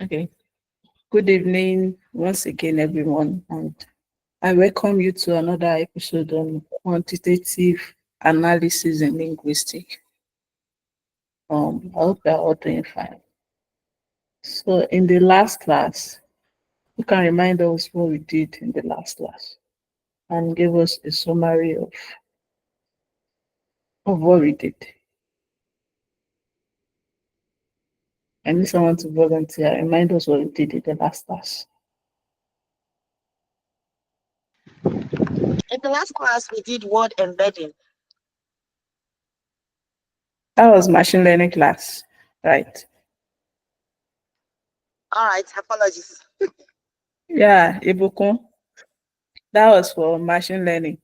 Okay. Good evening once again, everyone, and I welcome you to another episode on quantitative analysis in linguistics. I hope you're all doing fine. So, in the last class, you can remind us what we did in the last class and give us a summary of what we did. I need someone to volunteer, remind us what we did in the last class. In the last class, we did word embedding. That was machine learning class, right? All right, apologies. Yeah, Ibukun. That was for machine learning.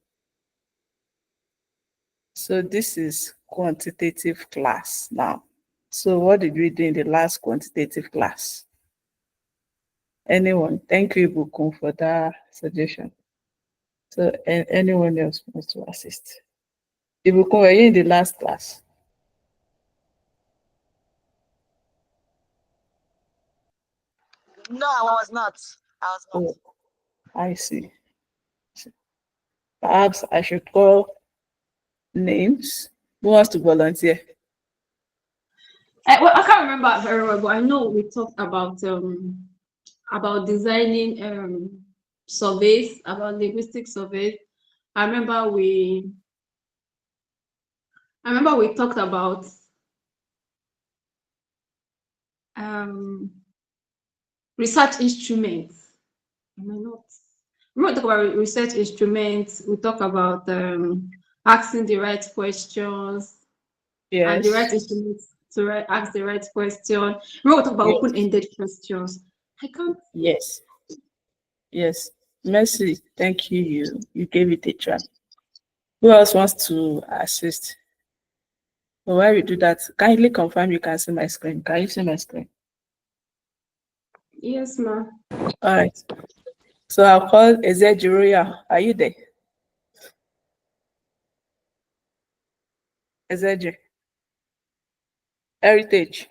So this is quantitative class now. So what did we do in the last quantitative class? Anyone? Thank you, Ibukun, for that suggestion. So anyone else wants to assist? Ibukun, were you in the last class? No, I was not. I was not. Oh, I see. Perhaps I should call names. Who wants to volunteer? I can't remember very well, but I know we talked about designing surveys, about linguistic surveys. I remember we talked about research instruments. Am I not? We talk about research instruments. We talk about asking the right questions and the right Yes. instruments to ask the right question. We talk about Yes. open-ended questions. I can't. Yes. Yes. Mercy, thank you. You gave it a try. Who else wants to assist? But while we do that, kindly confirm you can see my screen. Can you see my screen? Yes, ma'am. All right. So I'll call Ezejiroya. Are you there? Ezeji. Heritage.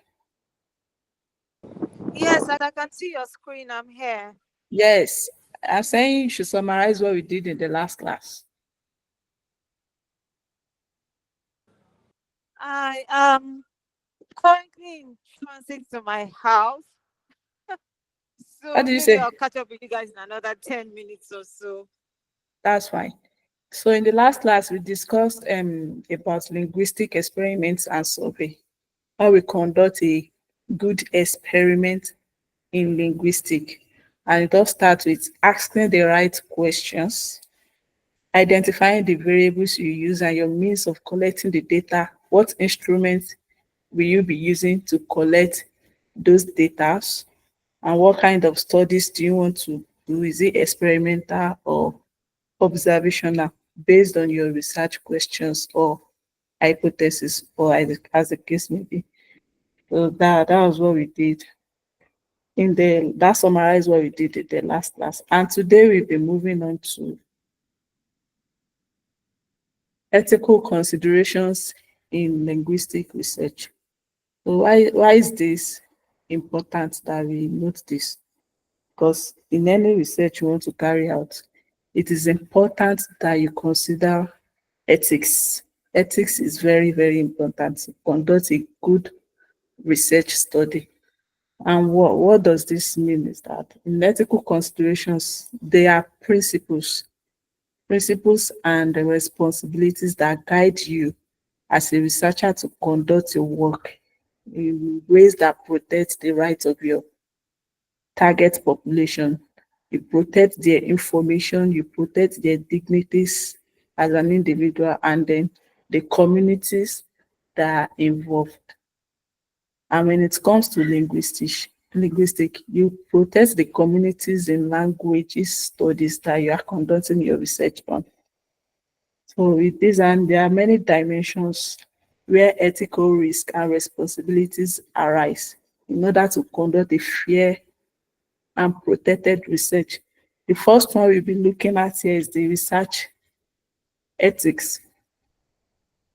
Yes, I can see your screen. I'm here. Yes. I'm saying you should summarize what we did in the last class. I am currently in transit to my house. What So did you maybe say? I'll catch up with you guys in another 10 minutes or so. That's fine. So in the last class, we discussed about linguistic experiments and survey. How we conduct a good experiment in linguistic. And it all starts with asking the right questions, identifying the variables you use and your means of collecting the data. What instruments will you be using to collect those data? And what kind of studies do you want to do? Is it experimental or observational based on your research questions or hypothesis or as the case may be? So that was what we did that summarized what we did in the last class. And today we'll be moving on to ethical considerations in linguistic research. So why is this important that we note this? Because in any research you want to carry out, it is important that you consider ethics. Ethics is very, very important to conduct a good research study. And what does this mean is that in ethical considerations, there are principles and the responsibilities that guide you as a researcher to conduct your work in ways that protect the rights of your target population. You protect their information, you protect their dignities as an individual, and then the communities that are involved. And when it comes to linguistic, you protect the communities in languages studies that you are conducting your research on. So with this, and there are many dimensions where ethical risk and responsibilities arise in order to conduct a fair and protected research. The first one we'll be looking at here is the research ethics.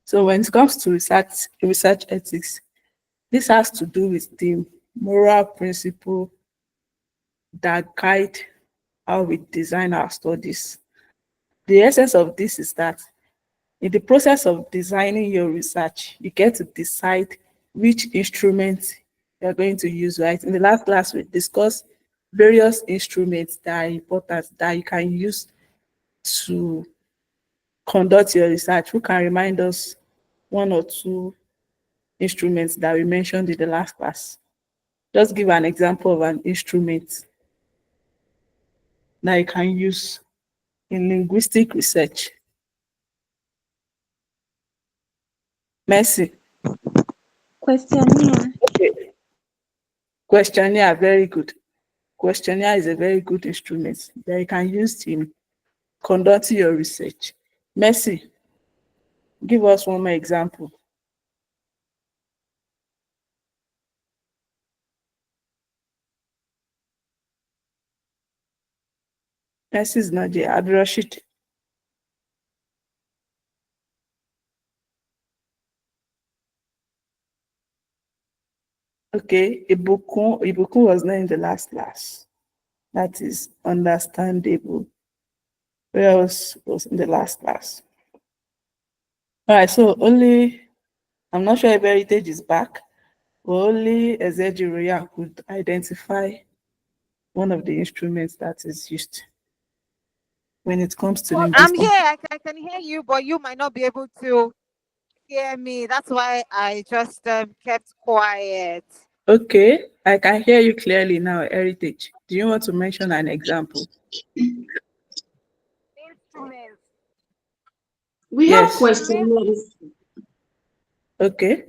So when it comes to research ethics, this has to do with the moral principle that guide how we design our studies. The essence of this is that in the process of designing your research, you get to decide which instrument you're going to use, right? In the last class, we discussed various instruments that are important that you can use to conduct your research. Who can remind us one or two instruments that we mentioned in the last class? Just give an example of an instrument that you can use in linguistic research. Mercy. Questionnaire. Okay. Questionnaire, very good. Questionnaire is a very good instrument that you can use in conducting your research. Mercy, give us one more example. Mercy is not there. Abdurrashid. Okay, Ibukun was not in the last class. That is understandable. Where else was in the last class? All right, so only, I'm not sure if Heritage is back, but only Ezejiroya could identify one of the instruments that is used when it comes to I'm linguistics. here. I can hear you, but you might not be able to hear me. That's why I just kept quiet. Okay, I can hear you clearly now, Heritage. Do you want to mention an example? Instruments. We have Yes. questionnaires. Okay.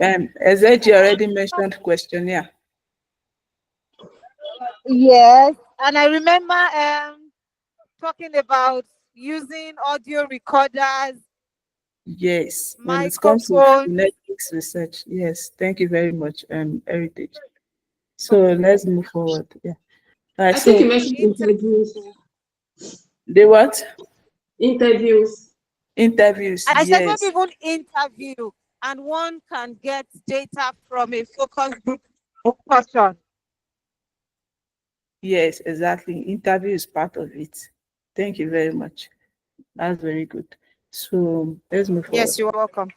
Ezeji already mentioned questionnaire. Yes, and I remember talking about using audio recorders, Yes. When it comes to microphones. phonetics research, yes. Thank you very much, Heritage. So let's move forward. Yeah. All right. I think you So mentioned interviews. the what? Interviews. Interviews. I said maybe Yes. even interview, and one can get data from a focus group discussion. Yes, exactly. Interview is part of it. Thank you very much. That's very good. So let's move Yes, forward. you're welcome.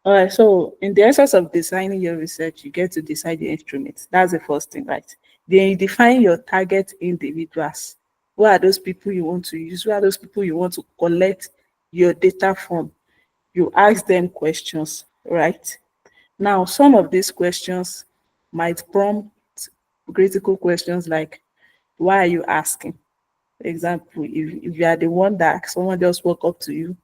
All right. So in the essence of designing your research, you get to decide the instruments. That's the first thing, right? Then you define your target individuals. Who are those people you want to use? Who are those people you want to collect your data from? You ask them questions, right? Now, some of these questions might prompt critical questions like, why are you asking? For example, if you are the one that someone just walk up to you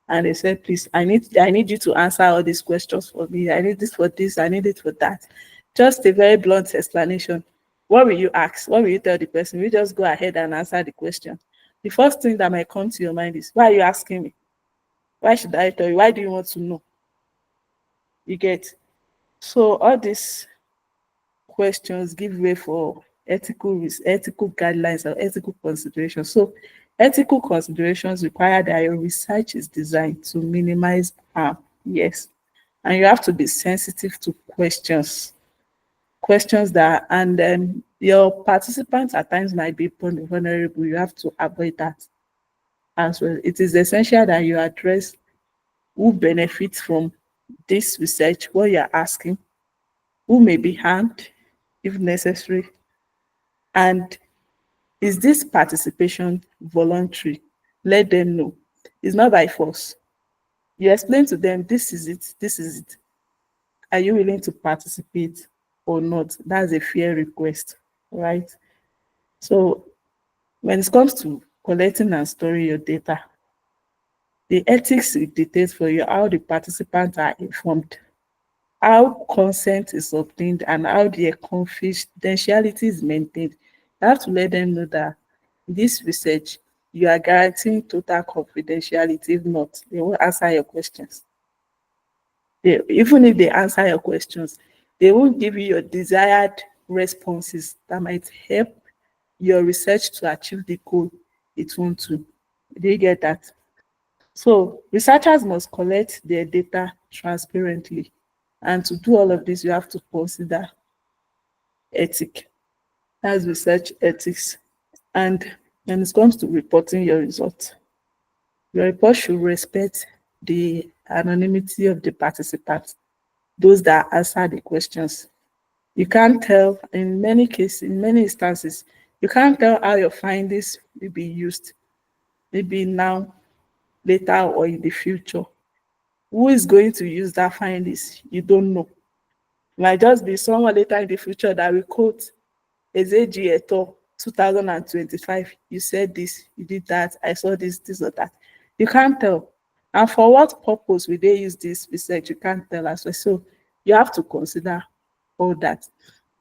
and they said, please, I need you to answer all these questions for me. I need this for this, I need it for that. Just a very blunt explanation. What will you ask? What will you tell the person? We just go ahead and answer the question. The first thing that might come to your mind is, why are you asking me? Why should I tell you? Why do you want to know? You get. So all these questions give way for ethical guidelines or ethical considerations. So ethical considerations require that your research is designed to minimize harm. Yes. And you have to be sensitive to questions that, and then your participants at times might be vulnerable. You have to avoid that as well. It is essential that you address who benefits from this research, what you're asking, who may be harmed if necessary, and is this participation voluntary? Let them know. It's not by force. You explain to them, this is it, this is it. Are you willing to participate or not? That's a fair request, right? So when it comes to collecting and storing your data, the ethics it dictates for you how the participants are informed, how consent is obtained, and how their confidentiality is maintained. You have to let them know that this research, you are guaranteeing total confidentiality. If not, they won't answer your questions. Even if they answer your questions, they won't give you your desired responses that might help your research to achieve the goal it wants to. Do you get that? So researchers must collect their data transparently. And to do all of this, you have to consider ethic. That's research ethics. And when it comes to reporting your results, your report should respect the anonymity of the participants, those that answer the questions. You can't tell, in many cases, in many instances, you can't tell how your findings will be used, maybe now, later, or in the future. Who is going to use that findings? You don't know. It might just be someone later in the future that will quote Ezeji Eto 2025. You said this, you did that, I saw this or that. You can't tell. And for what purpose will they use this research? You can't tell as well. So you have to consider all that.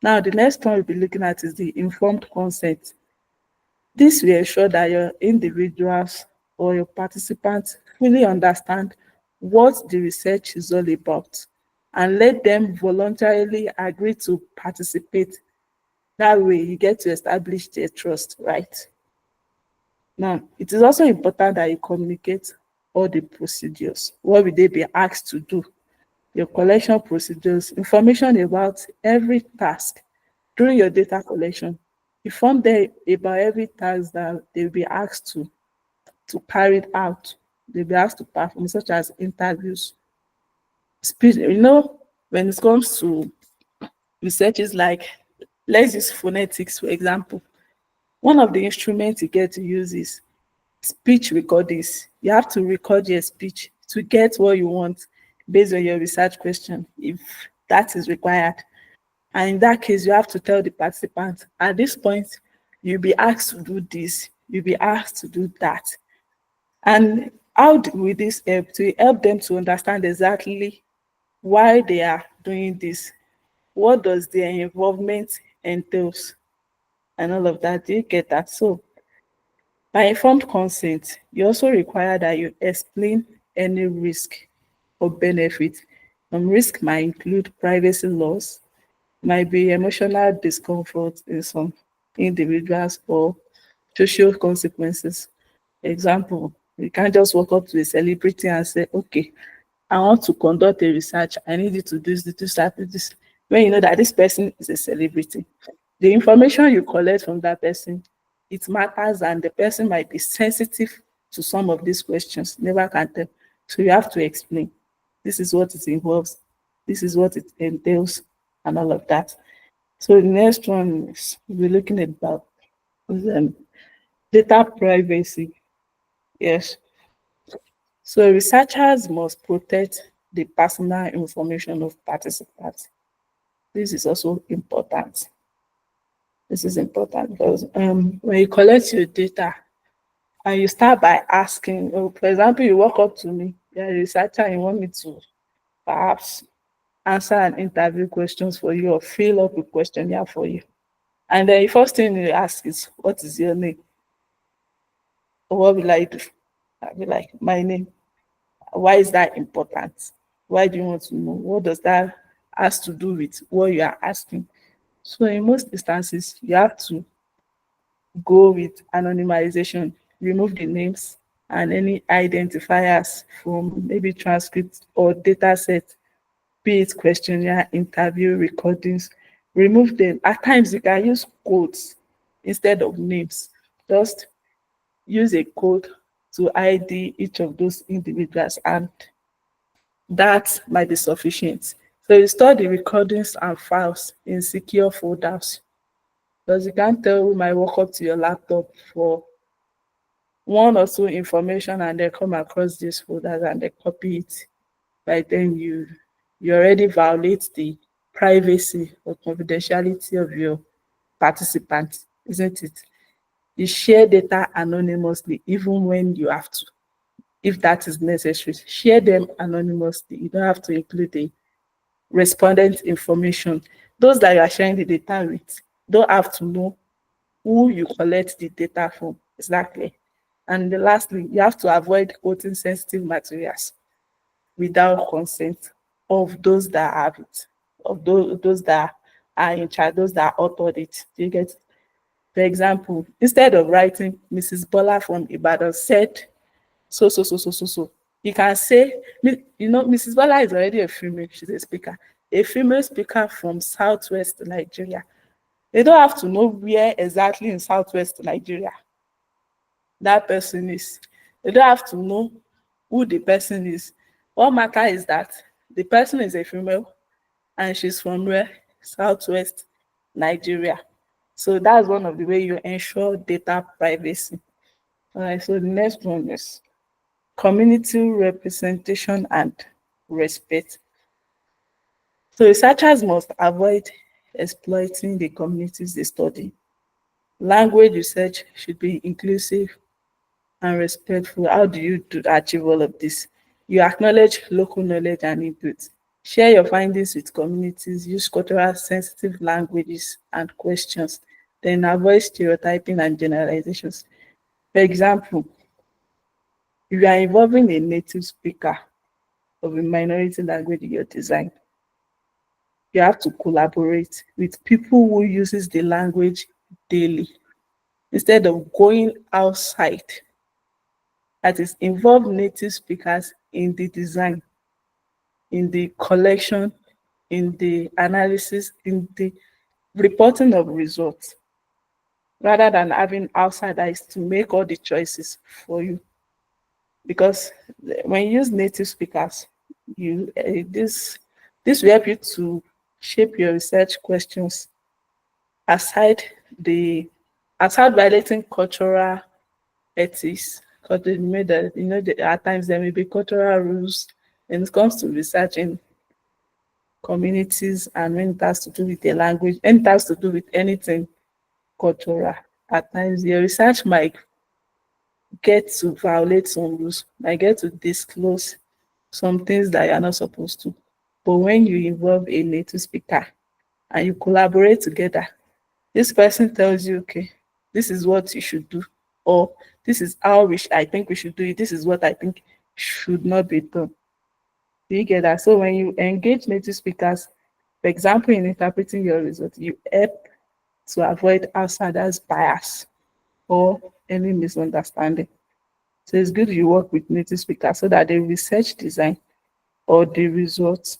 Now, the next one we'll be looking at is the informed consent. This will ensure that your individuals or your participants fully understand what the research is all about and let them voluntarily agree to participate. That way, you get to establish their trust, right? Now, it is also important that you communicate all the procedures. What will they be asked to do? Your collection procedures, information about every task during your data collection. Inform them about every task that they'll be asked to carry it out. They'll be asked to perform, such as interviews, speech. When it comes to researches like, let's use phonetics, for example. One of the instruments you get to use is speech recordings. You have to record your speech to get what you want based on your research question, if that is required. And in that case, you have to tell the participants, at this point, you'll be asked to do this, you'll be asked to do that. And will this help? To help them to understand exactly why they are doing this, what does their involvement entails, and all of that. Do you get that? So by informed consent, you also require that you explain any risk or benefit. Risk might include privacy loss, might be emotional discomfort in some individuals, or social consequences. Example, you can't just walk up to a celebrity and say, okay, I want to conduct a research. I need you to do this, that, this. When you know that this person is a celebrity, the information you collect from that person, it matters, and the person might be sensitive to some of these questions. Never can tell. So you have to explain. This is what it involves. This is what it entails, and all of that. So the next one is we're looking at about data privacy. Yes. So researchers must protect the personal information of participants. This is also important. This is important because when you collect your data and you start by asking, for example, you walk up to me, you're a researcher, and you want me to perhaps answer an interview questions for you or fill up a questionnaire for you. And then the first thing you ask is, what is your name? Or what will I do? I'll be like, my name. Why is that important? Why do you want to know? What does that has to do with what you are asking? So in most instances, you have to go with anonymization, remove the names and any identifiers from maybe transcripts or data set, be it questionnaire, interview, recordings, remove them. At times you can use codes instead of names. Just use a code to ID each of those individuals, and that might be sufficient. So you store the recordings and files in secure folders, because you can't tell who might walk up to your laptop for one or two information and then come across these folders and they copy it. By then you already violate the privacy or confidentiality of your participants, isn't it? You share data anonymously even when you have to. If that is necessary, share them anonymously. You don't have to include the respondent information. Those that you are sharing the data with don't have to know who you collect the data from. Exactly. And lastly, you have to avoid quoting sensitive materials without consent of those that have it, of those that are in charge, those that authored it. Do you get it? For example, instead of writing Mrs. Bola from Ibadan said so, you can say, Mrs. Bola is already a female, she's a speaker. A female speaker from Southwest Nigeria They don't have to know where exactly in Southwest Nigeria that person is. They don't have to know who the person is. What matter is that the person is a female and she's from where? Southwest Nigeria. So that's one of the way you ensure data privacy. All right, so the next one is community representation and respect. So researchers must avoid exploiting the communities they study. Language research should be inclusive and respectful. How do you achieve all of this? You acknowledge local knowledge and input. Share your findings with communities, use cultural sensitive languages and questions, then avoid stereotyping and generalizations. For example, if you are involving a native speaker of a minority language in your design, you have to collaborate with people who uses the language daily instead of going outside. That is, involve native speakers in the design, in the collection, in the analysis, in the reporting of results, rather than having outsiders to make all the choices for you. Because when you use native speakers, this will help you to shape your research questions aside the aside violating cultural ethics, because they made that at times there may be cultural rules when it comes to researching communities, and when it has to do with the language, and it has to do with anything cultural. At times your research might get to violate some rules, might get to disclose some things that you are not supposed to. But when you involve a native speaker and you collaborate together, this person tells you, okay, this is what you should do, or this is how I think we should do it. This is what I think should not be done. Do you get that? So when you engage native speakers, for example, in interpreting your results, you help to avoid outsiders bias or any misunderstanding. So it's good you work with native speakers so that the research design or the results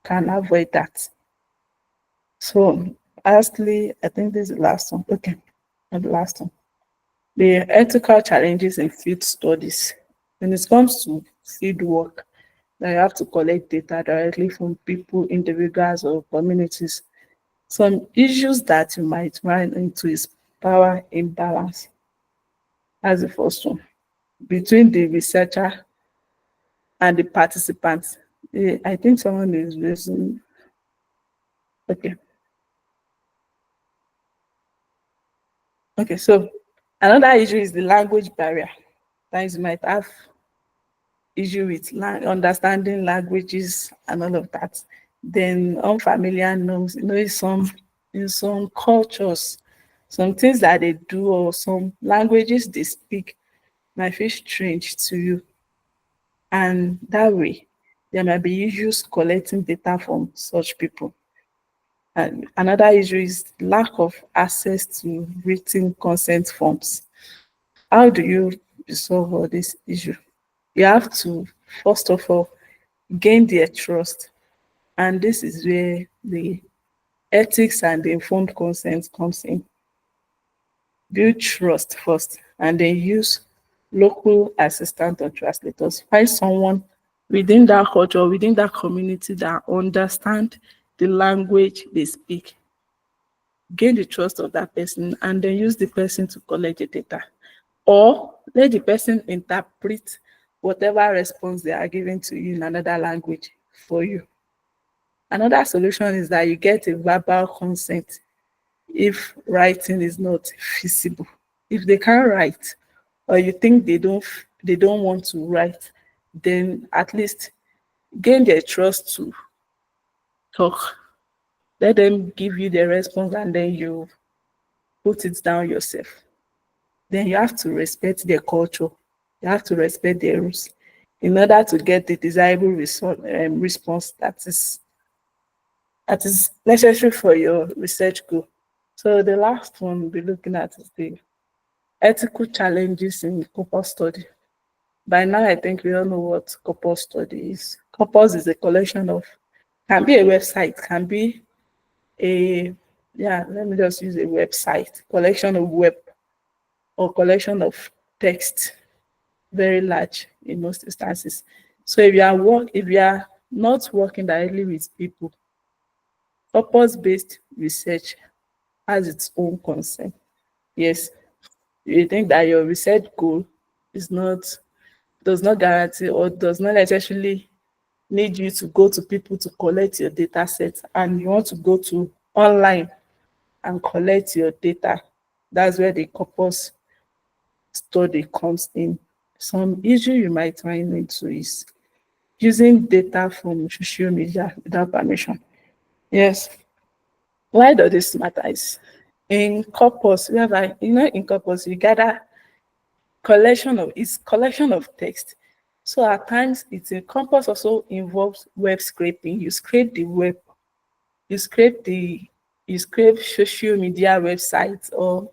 can avoid that. So lastly, I think this is the last one. Okay, not the last one. The ethical challenges in field studies. When it comes to field work, now you have to collect data directly from people, individuals, or communities. Some issues that you might run into is power imbalance. That's the first one. Between the researcher and the participants. I think someone is raising. Okay. Okay, so another issue is the language barrier. Times you might have issue with understanding languages and all of that. Then unfamiliar norms, in some cultures, some things that they do or some languages they speak might feel strange to you. And that way, there might be issues collecting data from such people. And another issue is lack of access to written consent forms. How do you resolve all this issue? You have to, first of all, gain their trust. And this is where the ethics and the informed consent comes in. Build trust first, and then use local assistant or translators. Find someone within that culture, within that community that understand the language they speak. Gain the trust of that person and then use the person to collect the data. Or let the person interpret whatever response they are giving to you in another language for you. Another solution is that you get a verbal consent if writing is not feasible. If they can't write or you think they don't want to write, then at least gain their trust to talk. Let them give you the response and then you put it down yourself. Then you have to respect their culture. You have to respect their rules in order to get the desirable response that is necessary for your research goal. So the last one we'll be looking at is the ethical challenges in corpus study. By now, I think we all know what corpus study is. Corpus is a collection of, can be a website, can be a yeah, let me just use a website, collection of web or collection of text, very large in most instances. So if you are not working directly with people, purpose-based research has its own concern. Yes, you think that your research goal is not does not guarantee or does not necessarily need you to go to people to collect your data set, and you want to go to online and collect your data. That's where the corpus study comes in. Some issue you might run into is using data from social media without permission. Yes. Why does this matter? Is in corpus, whereby in corpus you gather collection of text. So at times it's a corpus also involves web scraping. You scrape the web, you scrape the you scrape social media websites, or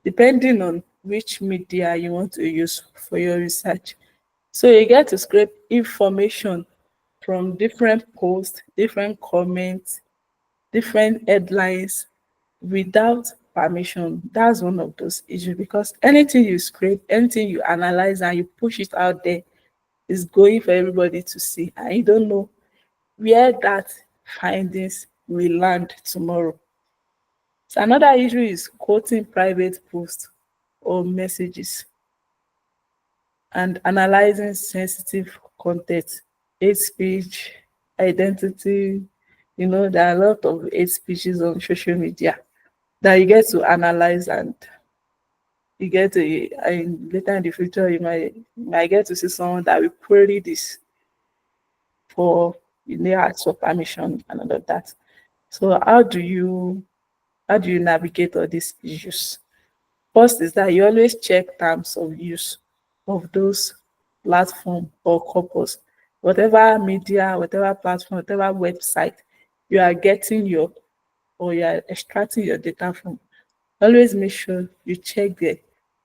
depending on which media you want to use for your research. So you get to scrape information from different posts, different comments, different headlines without permission. That's one of those issues, because anything you scrape, anything you analyze and you push it out there is going for everybody to see. And you don't know where that findings will land tomorrow. So another issue is quoting private posts or messages and analyzing sensitive content, hate speech, identity. There are a lot of hate speeches on social media that you get to analyze, and you get to and later in the future you might get to see someone that will query this for ask for permission and all of that. So how do you navigate all these issues? First is that you always check terms of use of those platform or corpus. Whatever media, whatever platform, whatever website you are getting your or you are extracting your data from, always make sure you check the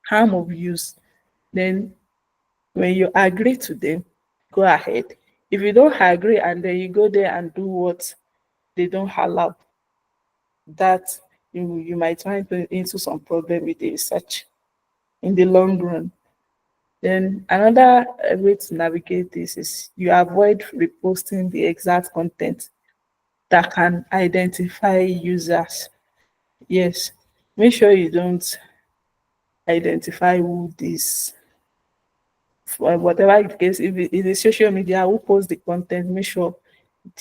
term of use. Then when you agree to them, go ahead. If you don't agree and then you go there and do what they don't allow, that you might run into some problem with the research in the long run. Then another way to navigate this is you avoid reposting the exact content that can identify users. Yes, make sure you don't identify who this, for whatever the case, if it is social media who posts the content, make sure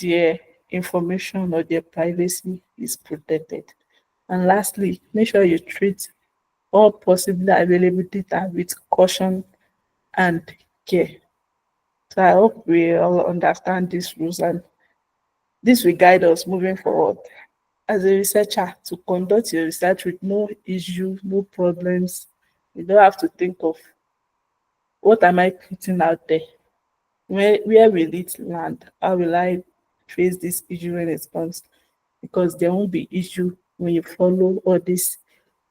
their information or their privacy is protected. And lastly, make sure you treat all possibly available data with caution and care. So I hope we all understand these rules, and this will guide us moving forward as a researcher to conduct your research with no issue, no problems. You don't have to think of what am I putting out there? Where will it land? How will I face this issue when it comes? Because there won't be issue when you follow all these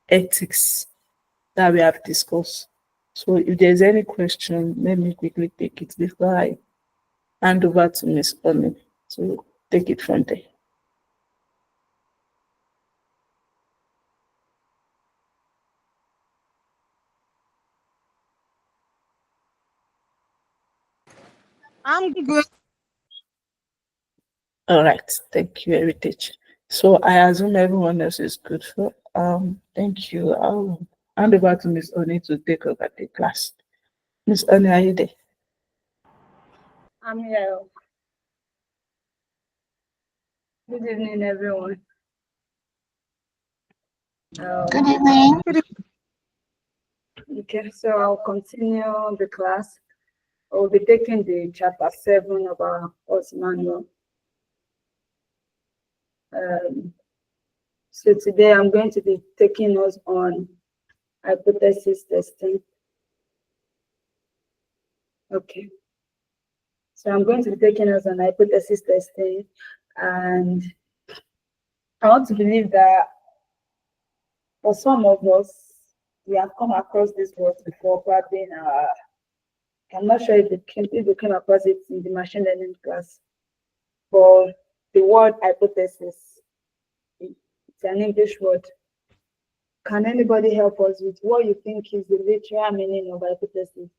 ethics that we have discussed. So if there's any question, let me quickly take it before I hand over to Miss Oni. So take it from there. I'm good. All right, thank you, Heritage. So I assume everyone else is good. So thank you. I'll hand over to Miss Oni to take over the class. Miss Oni, are you there? I'm here. Good evening, everyone. Good evening. Okay, so I'll continue the class. I'll be taking the chapter 7 of our course manual. So today I'm going to be taking us on hypothesis testing. Okay. So I'm going to be taking us on hypothesis testing, and I want to believe that for some of us, we have come across this word before, probably in our, I'm not sure if they came across it in the machine learning class, but the word hypothesis, it It's an English word. Can anybody help us with what you think is the literal meaning of hypothesis?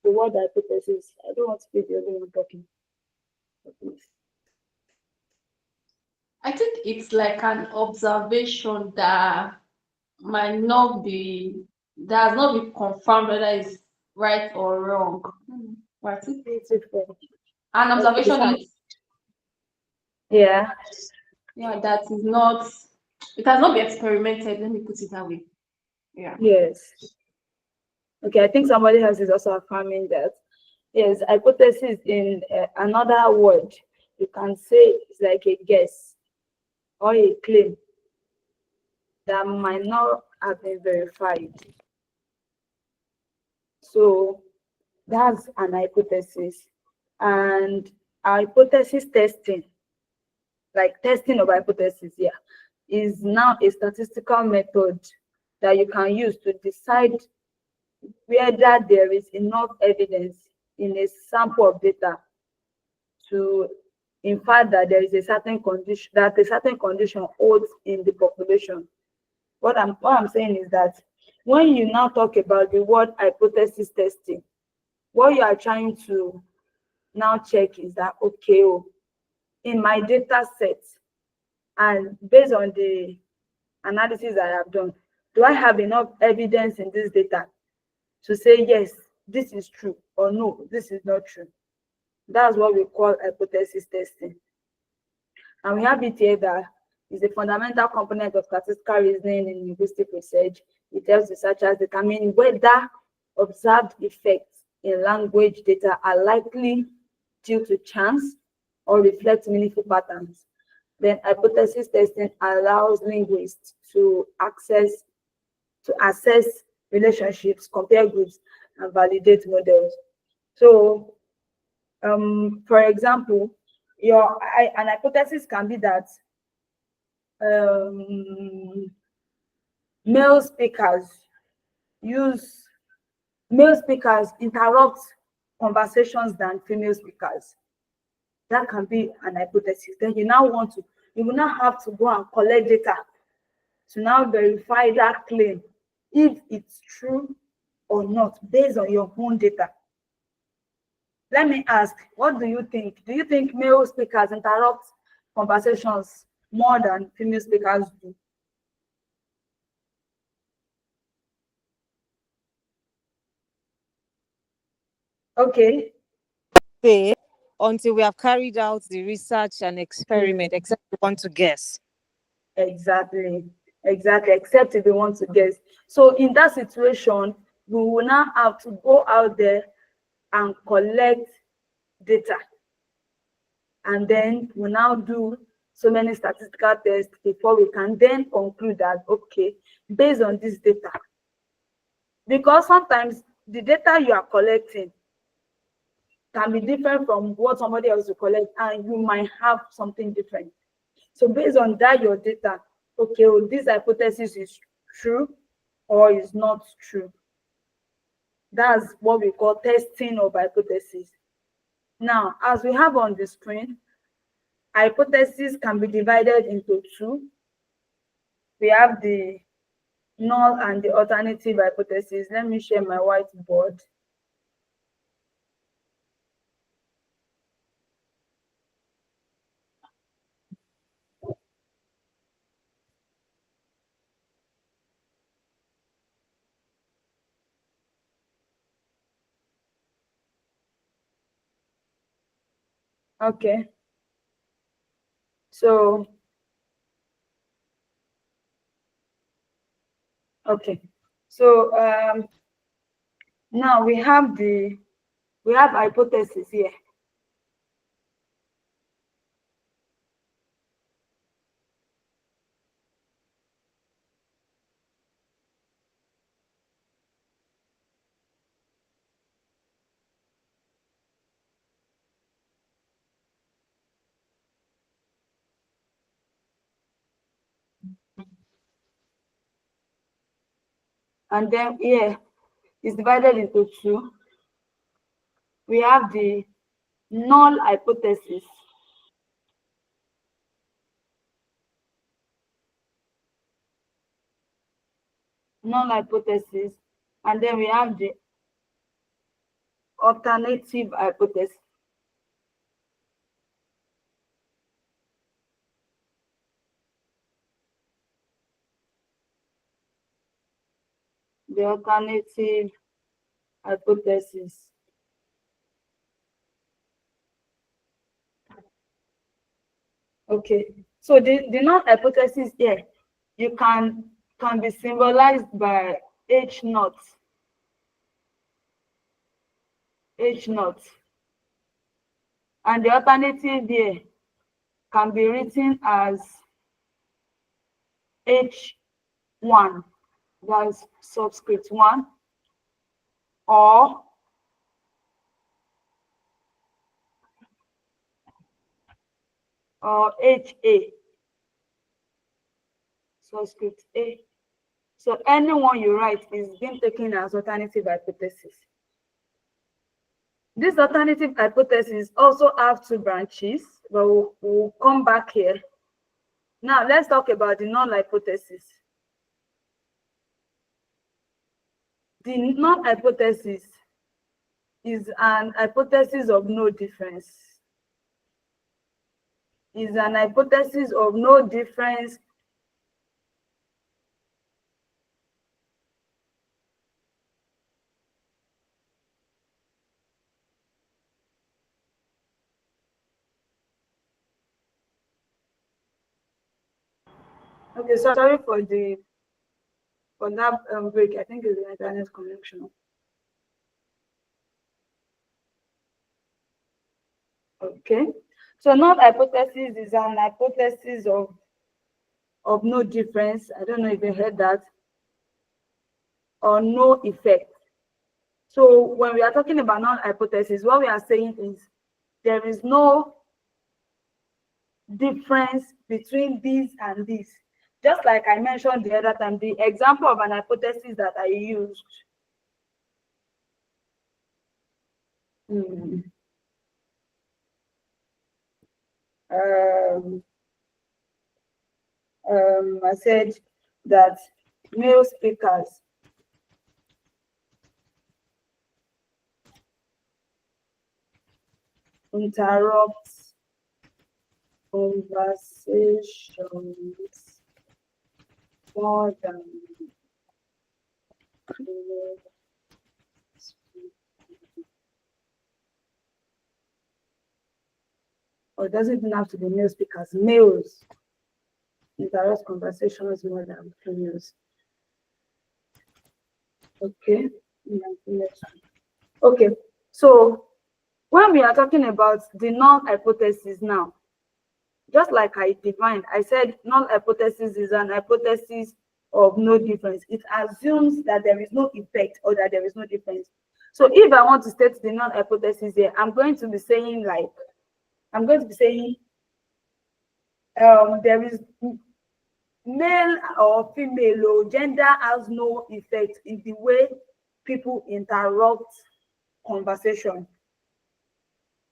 The word hypothesis. I don't want to be the only one talking. I think it's like an observation that might not be, that has not been confirmed whether it's right or wrong. What is it? An observation that, yeah, that is not, it has not been experimented. Let me put it that way. Yeah. yes. Okay, I think somebody else is also affirming that. Yes, hypothesis in another word, you can say it's like a guess or a claim that might not have been verified. So that's an hypothesis. And hypothesis testing, like testing of hypothesis, yeah, is now a statistical method that you can use to decide whether there is enough evidence in a sample of data to infer that there is a certain condition, that a certain condition holds in the population. What I'm saying is that when you now talk about the word hypothesis testing, what you are trying to now check is that, okay, oh, in my data set and based on the analysis I have done, do I have enough evidence in this data to say yes, this is true, or no, this is not true? That's what we call hypothesis testing. And we have it here that is a fundamental component of statistical reasoning in linguistic research. It helps researchers determine whether observed effects in language data are likely due to chance or reflect meaningful patterns. Then hypothesis testing allows linguists to assess relationships, compare groups, and validate models. So, for example, an hypothesis can be that male speakers interrupt conversations than female speakers. That can be an hypothesis. Then you will now have to go and collect data to now verify that claim if it's true or not based on your own data. Let me ask, what do you think? Do you think male speakers interrupt conversations more than female speakers do? Okay. Say until we have carried out the research and experiment, except we want to guess. Exactly, except if we want to guess. So in that situation, we will now have to go out there and collect data. And then we'll now do so many statistical tests before we can then conclude that, okay, based on this data. Because sometimes the data you are collecting can be different from what somebody else will collect, and you might have something different. So based on that, your data, okay, well, this hypothesis is true or is not true. That's what we call testing of hypothesis. Now, as we have on the screen, hypothesis can be divided into two. We have the null and the alternative hypothesis. Let me share my whiteboard. Okay. So, okay. So now we have hypothesis here. And then here is divided into two. We have the null hypothesis. Null hypothesis, and then we have the alternative hypothesis. The alternative hypothesis. Okay, so the null hypothesis here, you can be symbolized by H naught. H naught. And the alternative here can be written as H1, that's subscript 1, or HA, subscript A. So anyone you write is being taken as alternative hypothesis. This alternative hypothesis also have two branches, but we'll come back here. Now let's talk about the null hypothesis. The null hypothesis is an hypothesis of no difference. Is an hypothesis of no difference Okay, so sorry for that break. I think it's the internet connection. Okay, so null hypothesis is an hypothesis of no difference. I don't know if you heard that, or no effect. So when we are talking about null hypothesis, what we are saying is there is no difference between this and this. Just like I mentioned the other time, the example of an hypothesis that I used. I said that male speakers interrupt conversations more than female speakers. Or it doesn't even have to be male speakers, males interrupt conversations more than females. Okay. Okay, so when we are talking about the null hypothesis now, just like I defined, I said null hypothesis is an hypothesis of no difference. It assumes that there is no effect or that there is no difference. So if I want to state the null hypothesis here, I'm going to be saying there is male or female or gender has no effect in the way people interrupt conversation.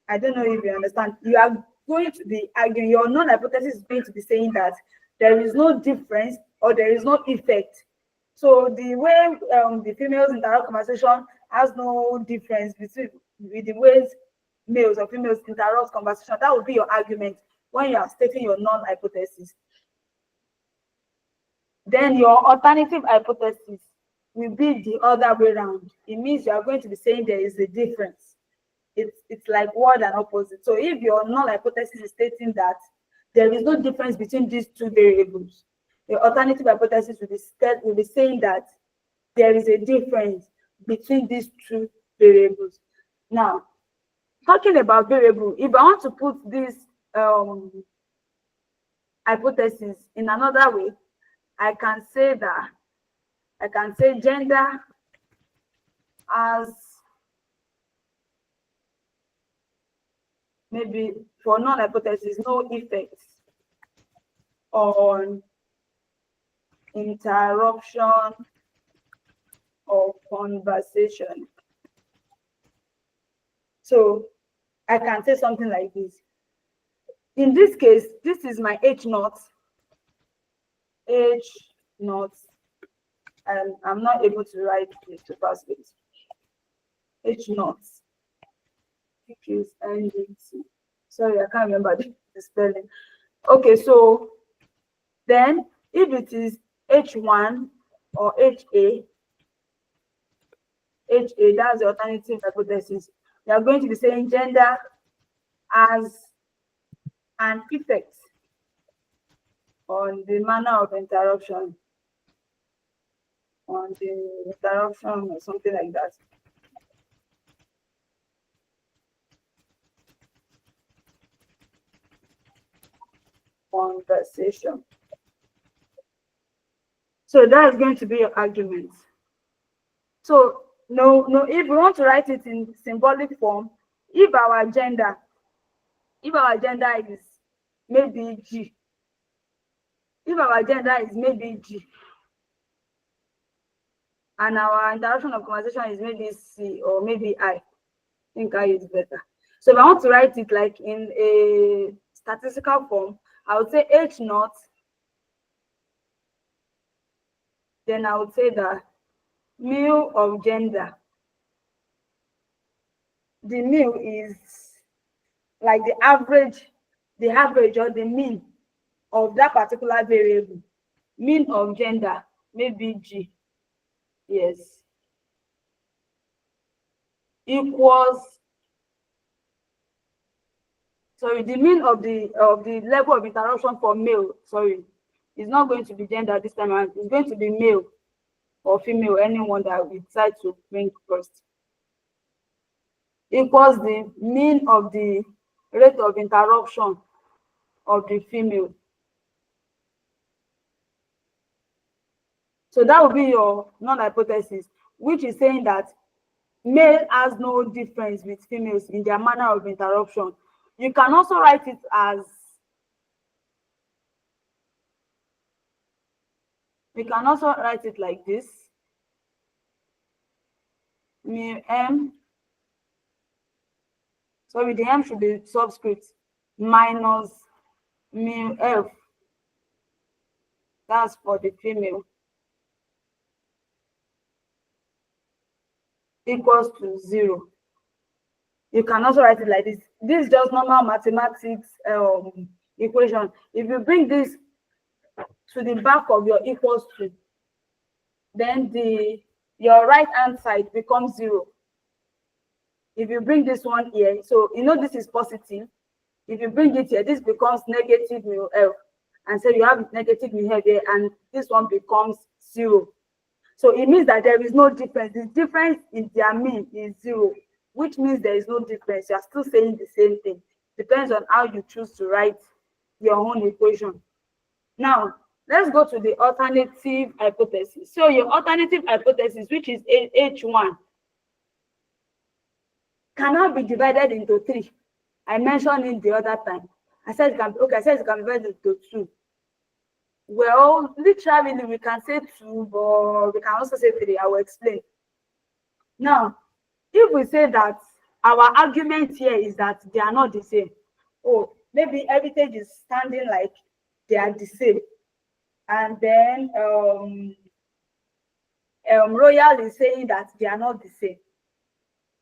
I don't know if you understand. You are going to be arguing, your null hypothesis is going to be saying that there is no difference or there is no effect. So the way the females interrupt conversation has no difference between with the ways males or females interrupt conversation. That would be your argument when you are stating your null hypothesis. Then your alternative hypothesis will be the other way around. It means you are going to be saying there is a difference. It's like word and opposite. So if your null hypothesis is stating that there is no difference between these two variables, the alternative hypothesis will be saying that there is a difference between these two variables. Now, talking about variable, if I want to put this hypothesis in another way, I can say gender as maybe for null hypothesis, no effects on interruption of conversation. So I can say something like this. In this case, this is my H naught. H naught. And I'm not able to write it to pass it. H naught. Sorry, I can't remember the spelling. Okay, so then if it is H1 or HA, that's the alternative hypothesis. We are going to be saying gender as an effect on the manner of interruption, or something like that. Conversation. So that is going to be your argument. So no, if we want to write it in symbolic form, if our gender is maybe G, and our interaction of conversation is maybe C or maybe I think I is better. So if I want to write it like in a statistical form, I would say H naught. Then I would say the mu of gender. The mu is like the average or the mean of that particular variable. Mean of gender, maybe G. Yes. Equals. Sorry, the mean of the level of interruption for male. Sorry, it's not going to be gender this time around. It's going to be male or female, anyone that we decide to bring first. Equals the mean of the rate of interruption of the female. So that will be your null hypothesis, which is saying that male has no difference with females in their manner of interruption. You can also write it as, like this. Mu M, sorry, the M should be subscript, minus mu F. That's for the female. Equals to 0. You can also write it like this. This is just normal mathematics equation. If you bring this to the back of your equals to, then your right hand side becomes 0. If you bring this one here, so you know this is positive. If you bring it here, this becomes negative mu F. And so you have negative mu F here, and this one becomes 0. So it means that there is no difference. The difference in their mean is 0, which means there is no difference. You are still saying the same thing. Depends on how you choose to write your own equation. Now, let's go to the alternative hypothesis. So your alternative hypothesis, which is H1, cannot be divided into 3. I mentioned it the other time. I said it can be divided into 2. Well, literally we can say 2, but we can also say 3. I will explain. Now, if we say that our argument here is that they are not the same, maybe heritage is standing like they are the same, and then Royal is saying that they are not the same,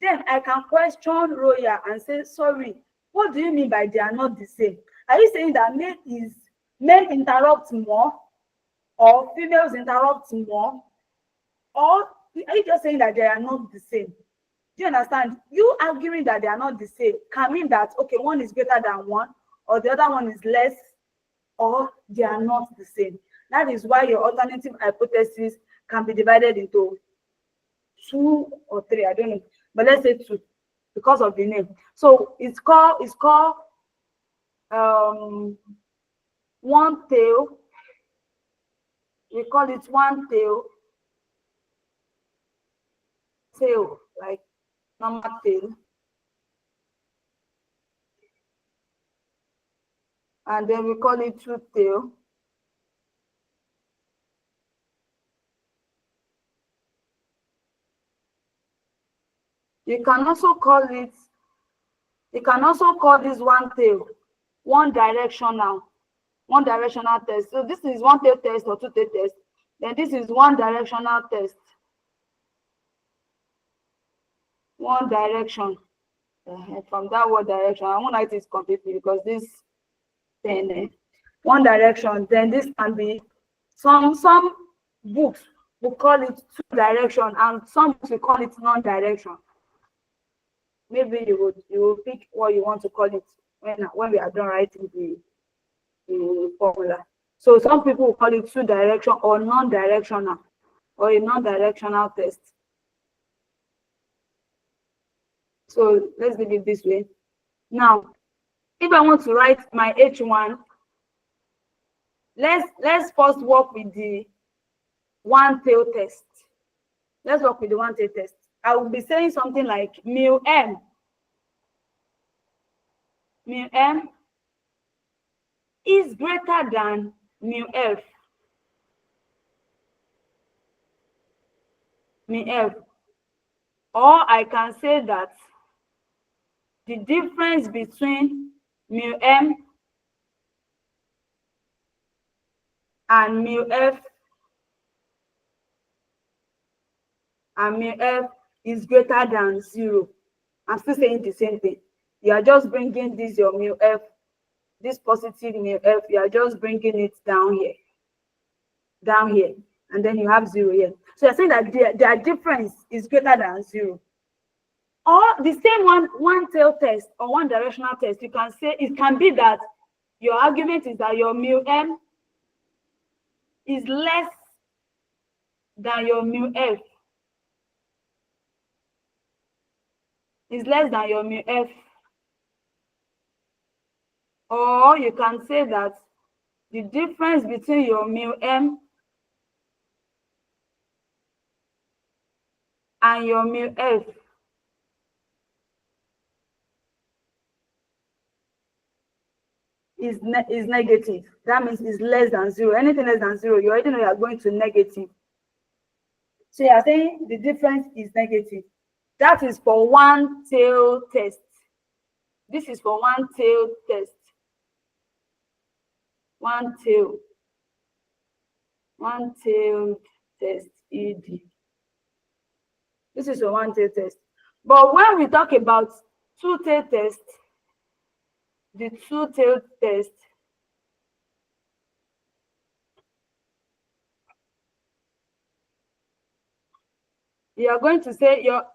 then I can question Royal and say, sorry, what do you mean by they are not the same? Are you saying that men interrupt more, or females interrupt more, or are you just saying that they are not the same? Do you understand? You arguing that they are not the same can mean that, okay, one is greater than one, or the other one is less, or they are not the same. That is why your alternative hypothesis can be divided into 2 or 3, I don't know, but let's say 2 because of the name. So it's called one tail. We call it one tail, like normal tail. And then we call it two tail. You can also call it You can also call this one tail one directional test. So this is one tail test or two tail test. Then this is one directional test. One direction. From that word direction, I won't write it completely because this then one direction. Then this can be some books will call it two direction, and some books will call it non-direction. Maybe you will pick what you want to call it when we are done writing the formula. So some people will call it two direction or non-directional or a non-directional test. So let's leave it this way. Now, if I want to write my H1, let's first work with the one tail test. Let's work with the one tail test. I will be saying something like mu m is greater than mu f. Or I can say that the difference between mu m and mu f is greater than 0. I'm still saying the same thing. You are just bringing this your mu f, this positive mu f, you are just bringing it down here, and then you have 0 here. So you're saying that their difference is greater than 0. Or the same one tail test or one directional test, you can say it can be that your argument is that your mu m is less than your mu f. Is less than your mu f. Or you can say that the difference between your mu m and your mu f is negative. That means it's less than 0. Anything less than 0, you already know you are going to negative. So you are saying the difference is negative. That is for one tail test. This is for one tail test. One tail test, ED. This is a one tail test. But when we talk about two tail test, the two tail test, you are going to say your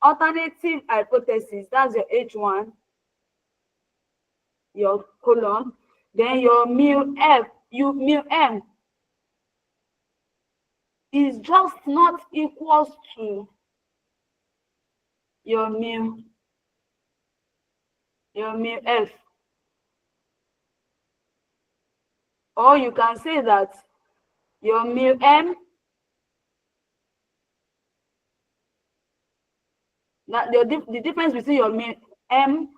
alternative hypothesis, that's your H1, your colon, then your mu m is just not equals to your mu f. Or you can say that your mu m, that the difference between your mu m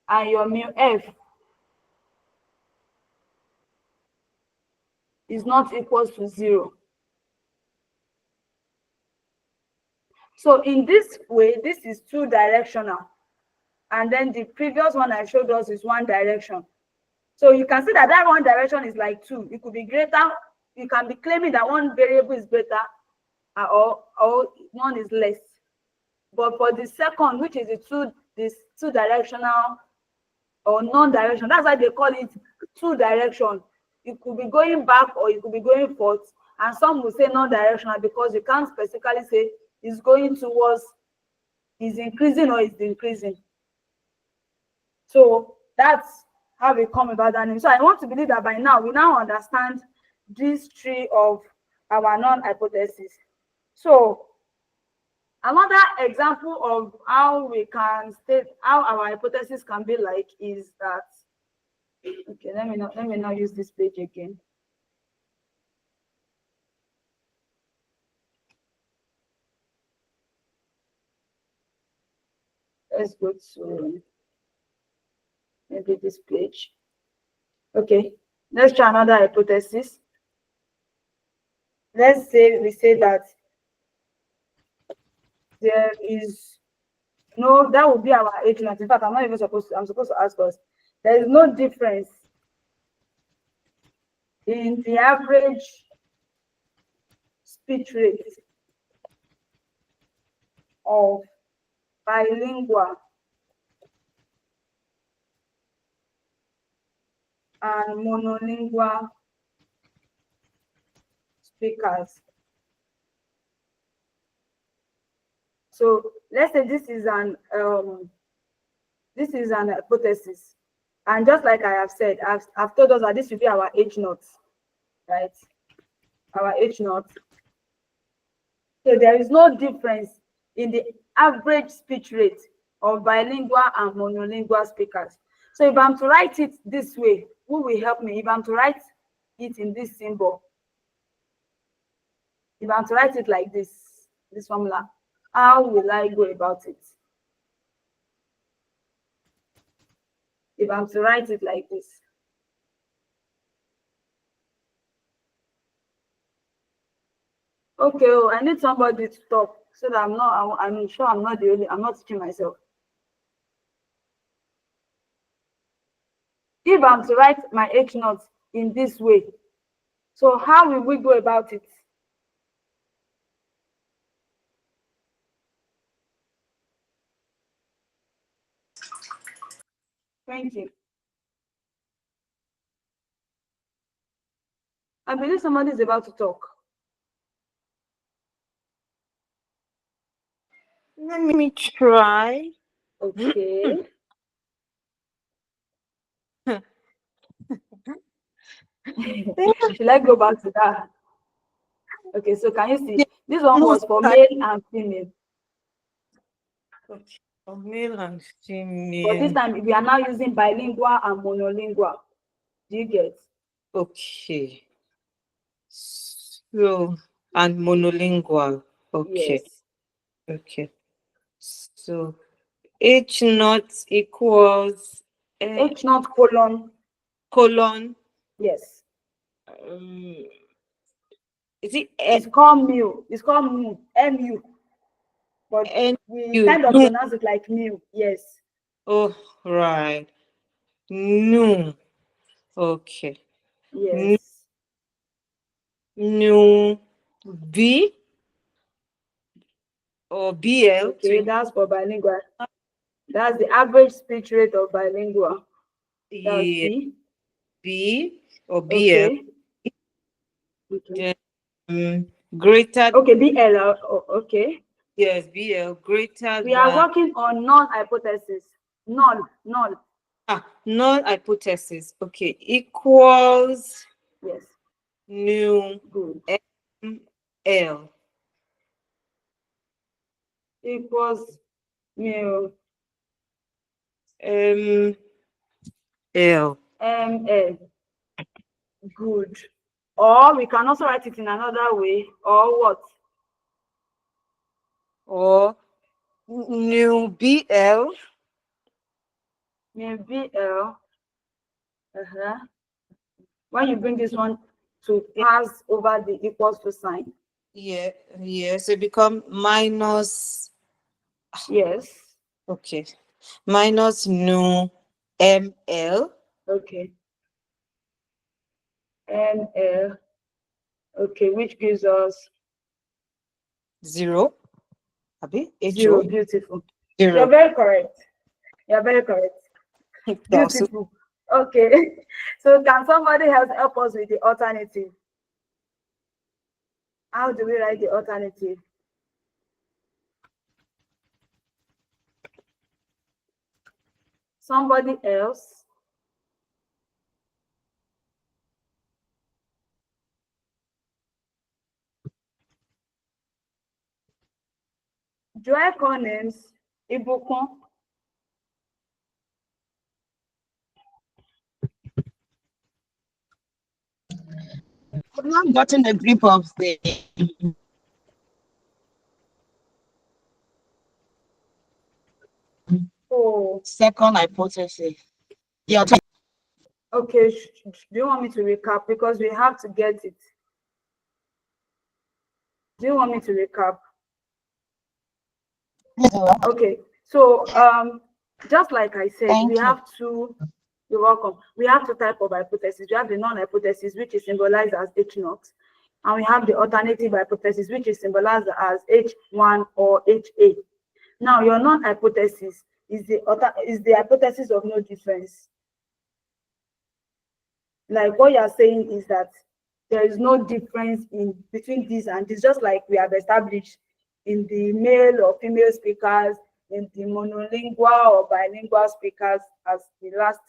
and your mu f is not equals to 0. So in this way, this is two directional, and then the previous one I showed us is one direction. So you can see that one direction is like 2. It could be greater. You can be claiming that one variable is greater or one is less. But for the second, which is this two directional or non-directional, that's why they call it two direction. It could be going back or it could be going forth. And some will say non-directional because you can't specifically say it's going towards, is increasing or is decreasing. So that's how we come about that name. So I want to believe that by now we now understand these three of our non-hypotheses. So another example of how we can state how our hypothesis can be like is that, okay, let me not use this page again. Let's go to maybe this page. Okay, let's try another hypothesis. Let's say we say that there is No, that would be our H naught. In fact, I'm not even supposed to. I'm supposed to ask us. There is no difference in the average speech rate of bilingual and monolingual speakers. So let's say this is an hypothesis, and just like I have said, I've told us that this will be our H naught, right? Our H naught. So there is no difference in the average speech rate of bilingual and monolingual speakers. So if I'm to write it this way, who will help me? If I'm to write it in this symbol, if I'm to write it like this formula, how will I go about it? If I'm to write it like this. Okay, oh, I need somebody to talk so that I'm sure I'm not the only, I'm not teaching myself. If I'm to write my H naught in this way, so how will we go about it? Thank you. I believe somebody is about to talk. Let me try. Okay. Should I go back to that? Okay, so can you see? This one was for male and female. Okay. For male and female. But this time we are now using bilingual and monolingual. Do you get? Okay. So, and monolingual. Okay. Yes. Okay. So, H naught equals H naught colon. colon. Yes. Is it It's called mu. It's called mu. MU. But we kind of pronounce it like mu. Yes. Oh, right. No. Okay. Yes. No. B or BL. Okay, that's for bilingual. That's the average speech rate of bilingual. That's B. B or BL. Okay. Okay. Greater. Okay, BL. Okay. Yes, BL greater. We are working on null hypothesis. Null. Null hypothesis. Okay, equals. Yes. New. Good. L equals mu L. ML. Good. Or we can also write it in another way. Or what? Or new BL. New BL. When you bring this one to pass over the equals to sign. Yeah. So it become minus. Yes. Okay. Minus new ML. Okay. ML. Okay, which gives us 0. zero. Beautiful. 0. You're very correct. You're very correct. Beautiful. Okay. So can somebody else help us with the alternative? How do we write the alternative? Somebody else? Do I call names? Ibukun? I've not gotten the grip of the second hypothesis. Yeah. Okay, do you want me to recap? Because we have to get it. Do you want me to recap? Okay, So just like I said, Thank we you. have two. You're welcome. We have two types of hypothesis. We have the non-hypothesis, which is symbolized as H0, and we have the alternative hypothesis, which is symbolized as H1 or HA. Now, your non-hypothesis is the hypothesis of no difference. Like what you are saying is that there is no difference in between this and this, just like we have established in the male or female speakers, in the monolingual or bilingual speakers, as the last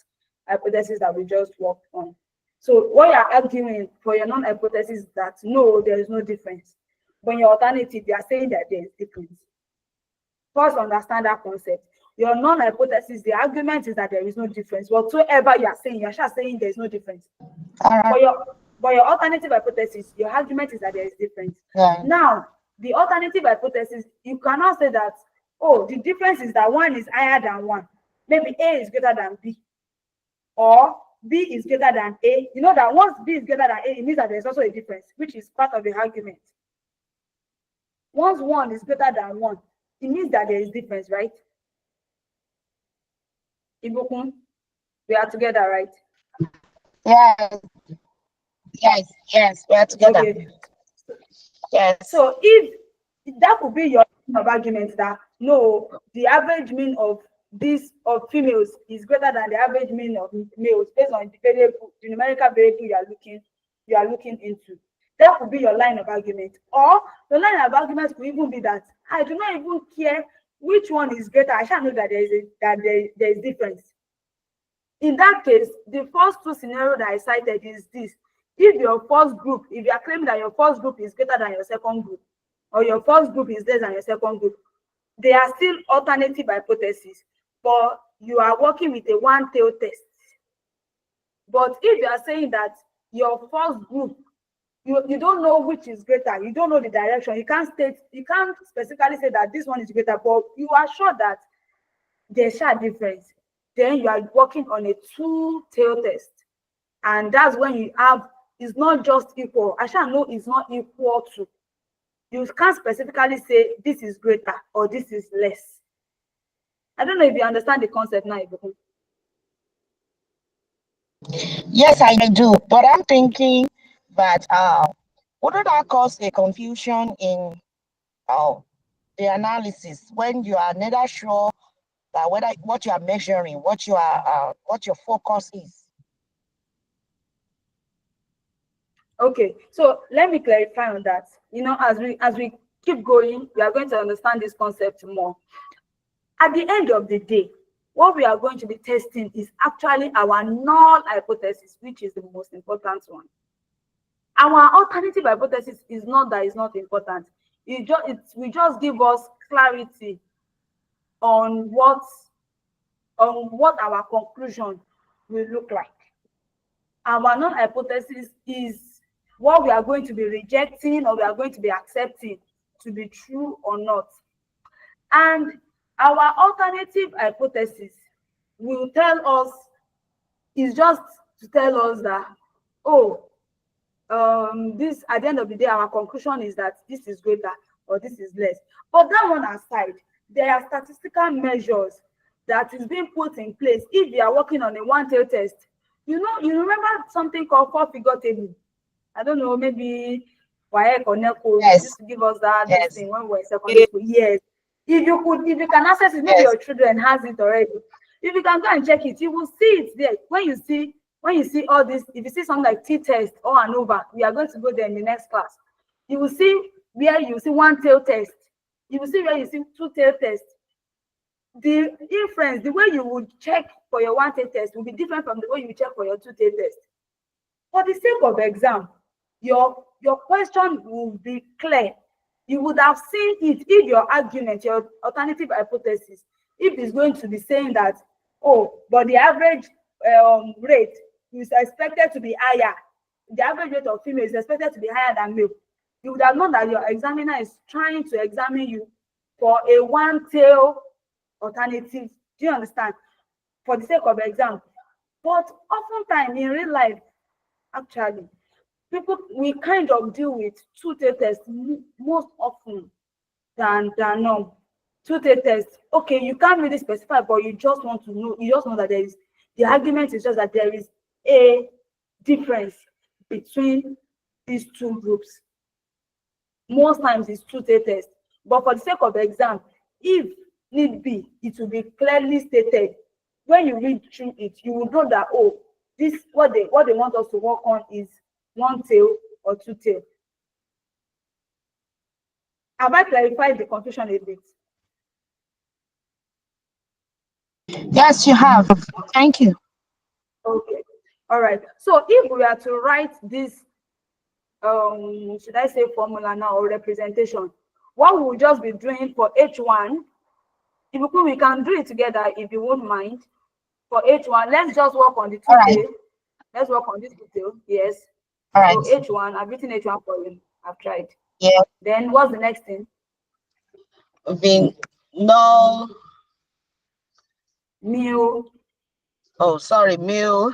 hypothesis that we just worked on. So what you are arguing for your non-hypothesis is that no, there is no difference. But your alternative, you are saying that there is difference. First, understand that concept. Your non-hypothesis, the argument is that there is no difference. Whatsoever you are saying, you're just saying there is no difference. But your alternative hypothesis, your argument is that there is difference. Yeah. Now, the alternative hypothesis, you cannot say that, oh, the difference is that one is higher than one. Maybe A is greater than B, or B is greater than A. You know that once B is greater than A, it means that there's also a difference, which is part of the argument. Once one is greater than one, it means that there is difference, right? Ibukun, we are together, right? Yes, we are together. Okay. Yes. So if that could be your argument that no, the average mean of females is greater than the average mean of males based on the numerical variable you are looking into. That could be your line of argument. Or the line of argument could even be that I do not even care which one is greater. I shall know that there is difference. In that case, the first two scenarios that I cited is this. If you are claiming that your first group is greater than your second group, or your first group is less than your second group, they are still alternative hypotheses, but you are working with a one-tail test. But if you are saying that your first group, you don't know which is greater, you don't know the direction, you can't specifically say that this one is greater, but you are sure that there's a difference, then you are working on a two-tail test. And that's when you have, it's not just equal. I shall know it's not equal to. You can't specifically say this is greater or this is less. I don't know if you understand the concept now. Yes, I do. But I'm thinking that wouldn't that cause a confusion in the analysis when you are neither sure that whether what you are measuring, what your focus is? Okay, so let me clarify on that. You know, as we keep going, we are going to understand this concept more. At the end of the day, what we are going to be testing is actually our null hypothesis, which is the most important one. Our alternative hypothesis is not that it's not important. It will just give us clarity on what our conclusion will look like. Our null hypothesis is what we are going to be rejecting or we are going to be accepting to be true or not. And our alternative hypothesis will tell us, is just to tell us that, this at the end of the day, our conclusion is that this is greater or this is less. But that one aside, there are statistical measures that is being put in place if you are working on a one-tail test. You know, you remember something called four-figure table? I don't know, maybe WAEC or NECO used to give us that this thing when we were in secondary school. Yes. If you can access it, maybe your children has it already. If you can go and check it, you will see it there. When you see all this, if you see something like t-test or and over, we are going to go there in the next class. You will see where you see one-tail test. You will see where you see two-tail test. The inference, the way you would check for your one-tail test will be different from the way you check for your two-tail test. For the sake of exam, your question will be clear. You would have seen it if your argument, your alternative hypothesis, if it's going to be saying that, but the average rate is expected to be higher. The average rate of female is expected to be higher than male. You would have known that your examiner is trying to examine you for a one-tail alternative. Do you understand? For the sake of exam. But oftentimes in real life, actually, we kind of deal with two-tail tests most often than none. two-state test, okay, you can't really specify, but you just want to know, you just know that there is, the argument is just that there is a difference between these two groups. Most times it's two-state test, but for the sake of the exam, if need be, it will be clearly stated. When you read through it, you will know that, oh, this, what they want us to work on is one tail or two tail. Have I clarified the confusion a bit? Yes, you have. Thank you. Okay. All right. So if we are to write this, should I say formula now or representation, what we'll just be doing for H1, if we can do it together, if you won't mind. For H1, let's just work on the two tail. Let's work on this detail. Yes. All right. So H1, I've written H1 for you. I've tried. Yeah. Then what's the next thing? No. Mu. Oh, sorry, mu.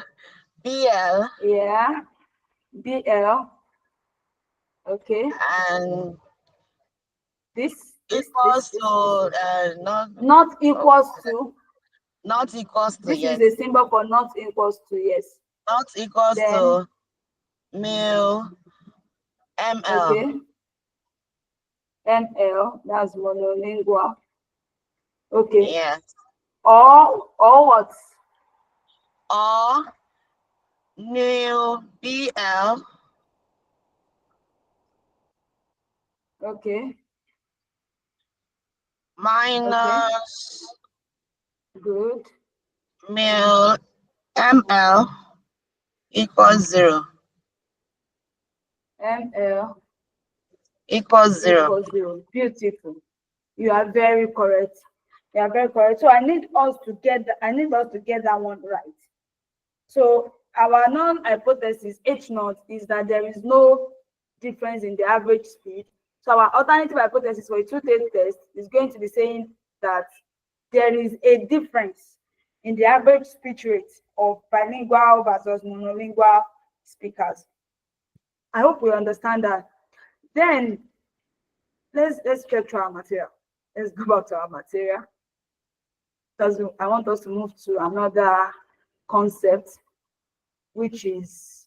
BL. Yeah. BL. Okay. And This equals to not equals to. Not equals to. This yes. is a symbol for not equals to. Yes. Not equals then, to mu ML. Okay. ML. That's monolingual. Okay. Yes. Or what? Or mu BL. Okay. Minus good mu ML equals 0. ML equals 0. equals 0. Beautiful. You are very correct. You are very correct. So I need us to get that one right. So our non-hypothesis H0 is that there is no difference in the average speed. So our alternative hypothesis for a two-stage test is going to be saying that there is a difference in the average speech rate of bilingual versus monolingual speakers. I hope we understand that. Then let's check to our material. Let's go back to our material, because I want us to move to another concept, which is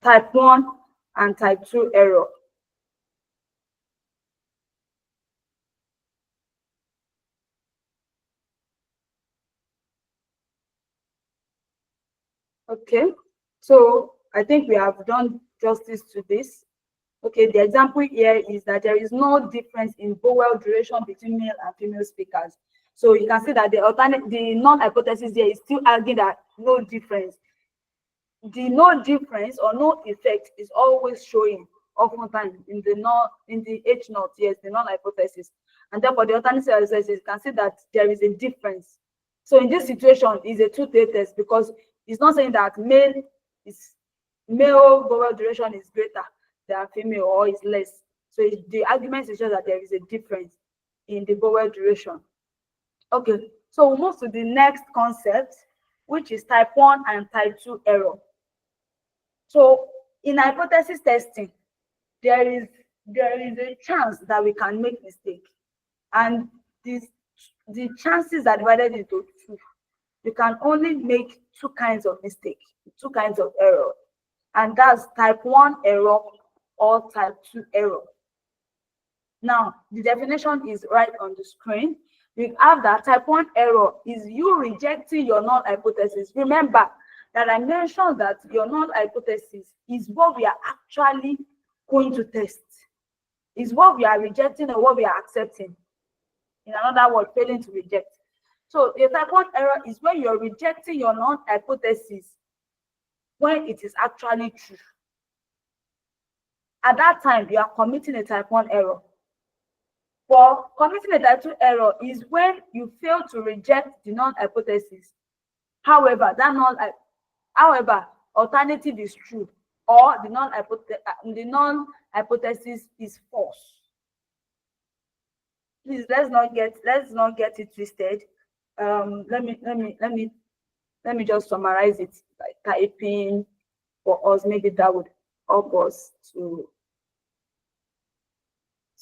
type 1 and type 2 error. Okay, so I think we have done justice to this. Okay, the example here is that there is no difference in vowel duration between male and female speakers. So you can see that the non-hypothesis here is still arguing that no difference. The no difference or no effect is always showing oftentimes in the H0, yes, the non-hypothesis. And therefore the alternative hypothesis, you can see that there is a difference. So in this situation, it's a two-stage test because it's not saying that male vowel duration is greater than female or is less. So the argument is just that there is a difference in the vowel duration. Okay, so we'll move to the next concept, which is type 1 and type 2 error. So in hypothesis testing, there is a chance that we can make mistake, and the chances are divided into two. You can only make two kinds of mistake, two kinds of error, and that's type 1 error or type 2 error. Now, the definition is right on the screen. We have that type 1 error is you rejecting your null hypothesis. Remember that I mentioned that your null hypothesis is what we are actually going to test. Is what we are rejecting or what we are accepting. In another word, failing to reject. So a type 1 error is when you're rejecting your null hypothesis when it is actually true. At that time, you are committing a type 1 error. For committing a type 2 error is when you fail to reject the null hypothesis. However, alternative is true, or the null hypothesis is false. Please let's not get it twisted. Let me just summarize it by typing for us. Maybe that would help us to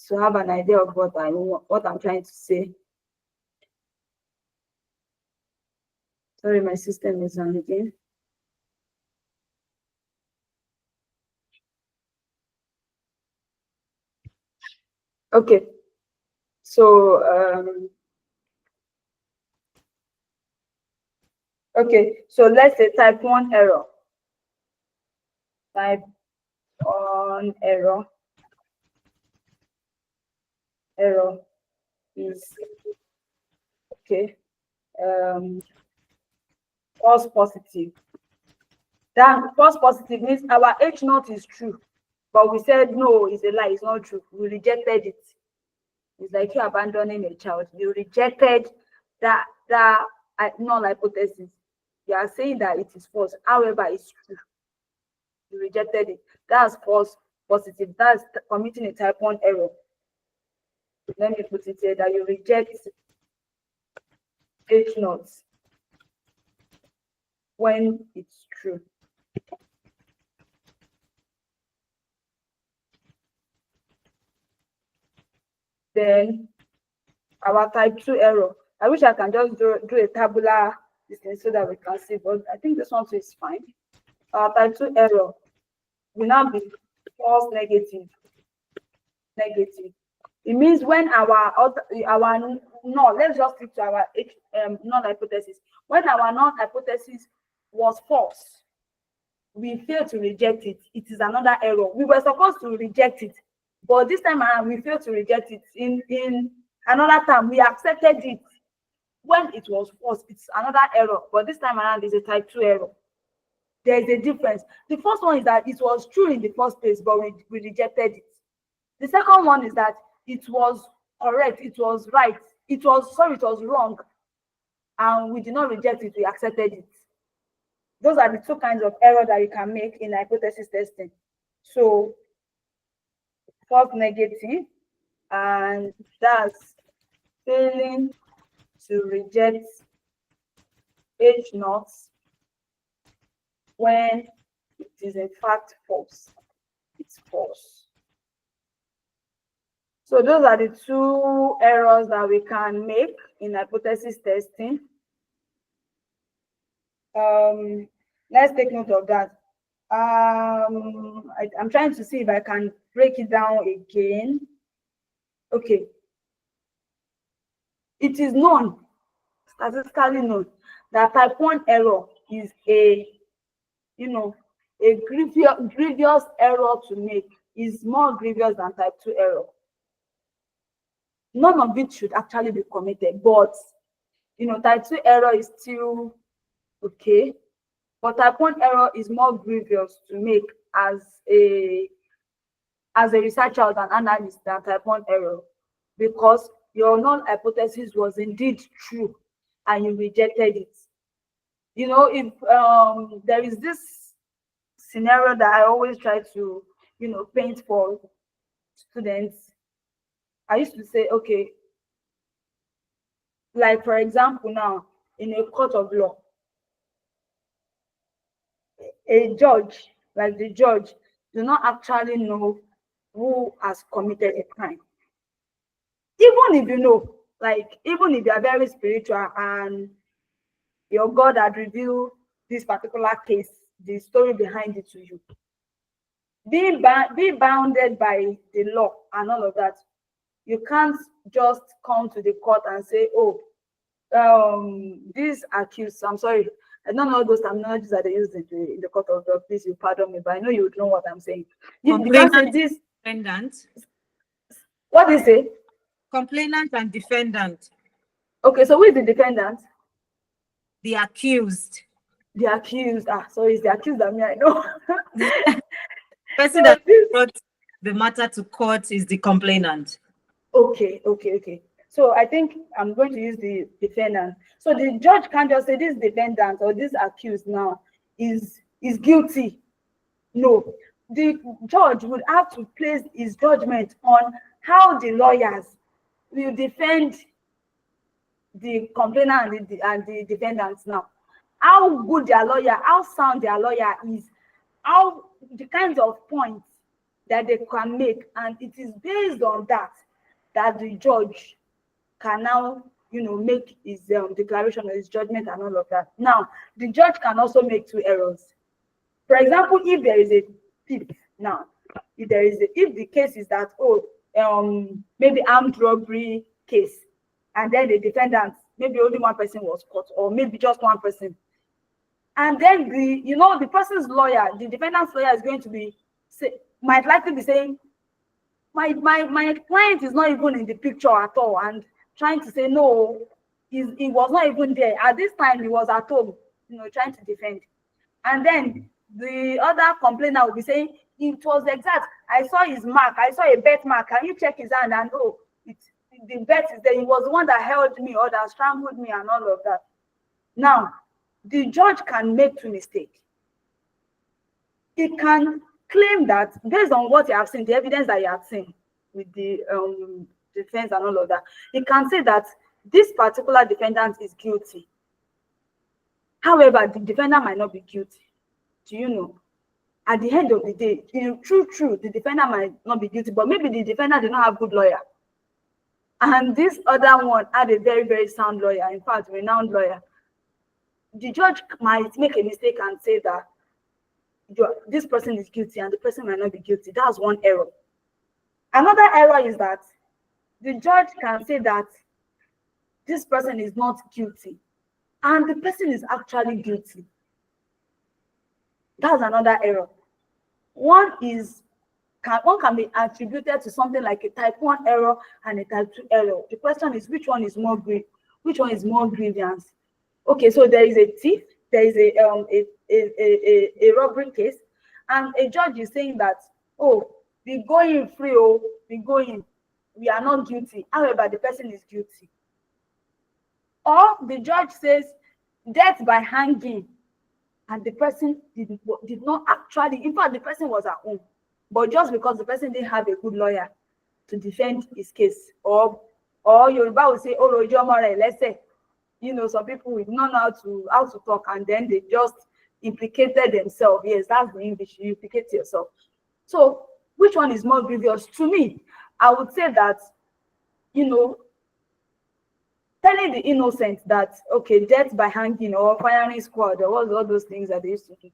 to have an idea of what I'm trying to say. Sorry, my system is on again. Okay, so let's say type 1 error. Type 1 error is okay. False positive. That false positive means our H naught is true, but we said no, it's a lie, it's not true. We rejected it. It's like you abandoning a child. You rejected that null hypothesis. You are saying that it is false. However, it's true. You rejected it. That's false positive. That's committing a type 1 error. Let me put it here that you reject H naught when it's true. Then our type 2 error. I wish I can just do a tabular distance so that we can see, but I think this one too is fine. Our type 2 error will now be false negative. It means when our null, let's just stick to our null hypothesis. When our null hypothesis was false, we failed to reject it. It is another error. We were supposed to reject it, but this time around we failed to reject it. In another time, we accepted it when it was false. It's another error, but this time around is a type 2 error. There is a difference. The first one is that it was true in the first place, but we rejected it. The second one is that it was correct, it was right, it was wrong, and we did not reject it, we accepted it. Those are the two kinds of error that you can make in hypothesis testing. So false negative, and that's failing to reject H naught when it is in fact false. It's false. So those are the two errors that we can make in hypothesis testing. Let's take note of that. I'm trying to see if I can break it down again. Okay. It is known, statistically known, that type 1 error is a grievous error to make. Is more grievous than type 2 error. None of it should actually be committed, but type 2 error is still okay, but type 1 error is more grievous to make as a researcher or an analyst than type 1 error, because your null hypothesis was indeed true and you rejected it. If there is this scenario that I always try to paint for students, I used to say, okay, like for example, now in a court of law, a judge, like the judge, do not actually know who has committed a crime. Even if even if you are very spiritual and your God had revealed this particular case, the story behind it to you, be bounded by the law and all of that. You can't just come to the court and say, oh, this accused, I'm sorry, I don't know those terminologies that they use in the court of law. Please, you pardon me, but I know you would know what I'm saying. You can't say this defendant. What is it? Complainant and defendant. Okay, so who is the defendant? The accused. The accused. So it's the accused that I know. Person that brought the matter to court is the complainant. Okay. So I think I'm going to use the defendant. So the judge can't just say this defendant or this accused now is guilty. No, the judge would have to place his judgment on how the lawyers will defend the complainant and the defendants now. How good their lawyer, how sound their lawyer is, how the kinds of points that they can make, and it is based on that the judge can now, make his declaration or his judgment and all of that. Now, the judge can also make two errors. For example, if there is a thief now, if the case is that, maybe armed robbery case, and then the defendant, maybe only one person was caught, or maybe just one person, and then the person's lawyer, the defendant's lawyer, is going to might likely be saying, my client is not even in the picture at all, and trying to say no, he was not even there at this time, he was at home, trying to defend. And then the other complainer will be saying, it was exact, I saw his mark, I saw a bet mark, can you check his hand? And the bet is there, he was the one that held me or that strangled me and all of that. Now, the judge can make two mistakes. He can claim that based on what you have seen, the evidence that you have seen with the defense and all of that, he can say that this particular defendant is guilty. However, the defendant might not be guilty. Do you know? At the end of the day, true, the defendant might not be guilty, but maybe the defendant did not have good lawyer. And this other one had a very, very sound lawyer, in fact, renowned lawyer. The judge might make a mistake and say that this person is guilty and the person might not be guilty. That's one error. Another error is that the judge can say that this person is not guilty and the person is actually guilty. That's another error. One can be attributed to something like a type 1 error and a type 2 error. The question is, which one is more grievous? Okay, so there is a thief, there is a robbery case, and a judge is saying that, we go in free, we are not guilty. However, the person is guilty. Or the judge says death by hanging, and the person did not actually, in fact, the person was at home, but just because the person didn't have a good lawyer to defend his case, or Yoruba will say, let's say, some people will not know how to talk, and then they just implicated themselves. Yes, that's the English, you implicate yourself. So which one is more grievous? To me, I would say that, telling the innocent that, okay, death by hanging or firing squad, or all those things that they used to do,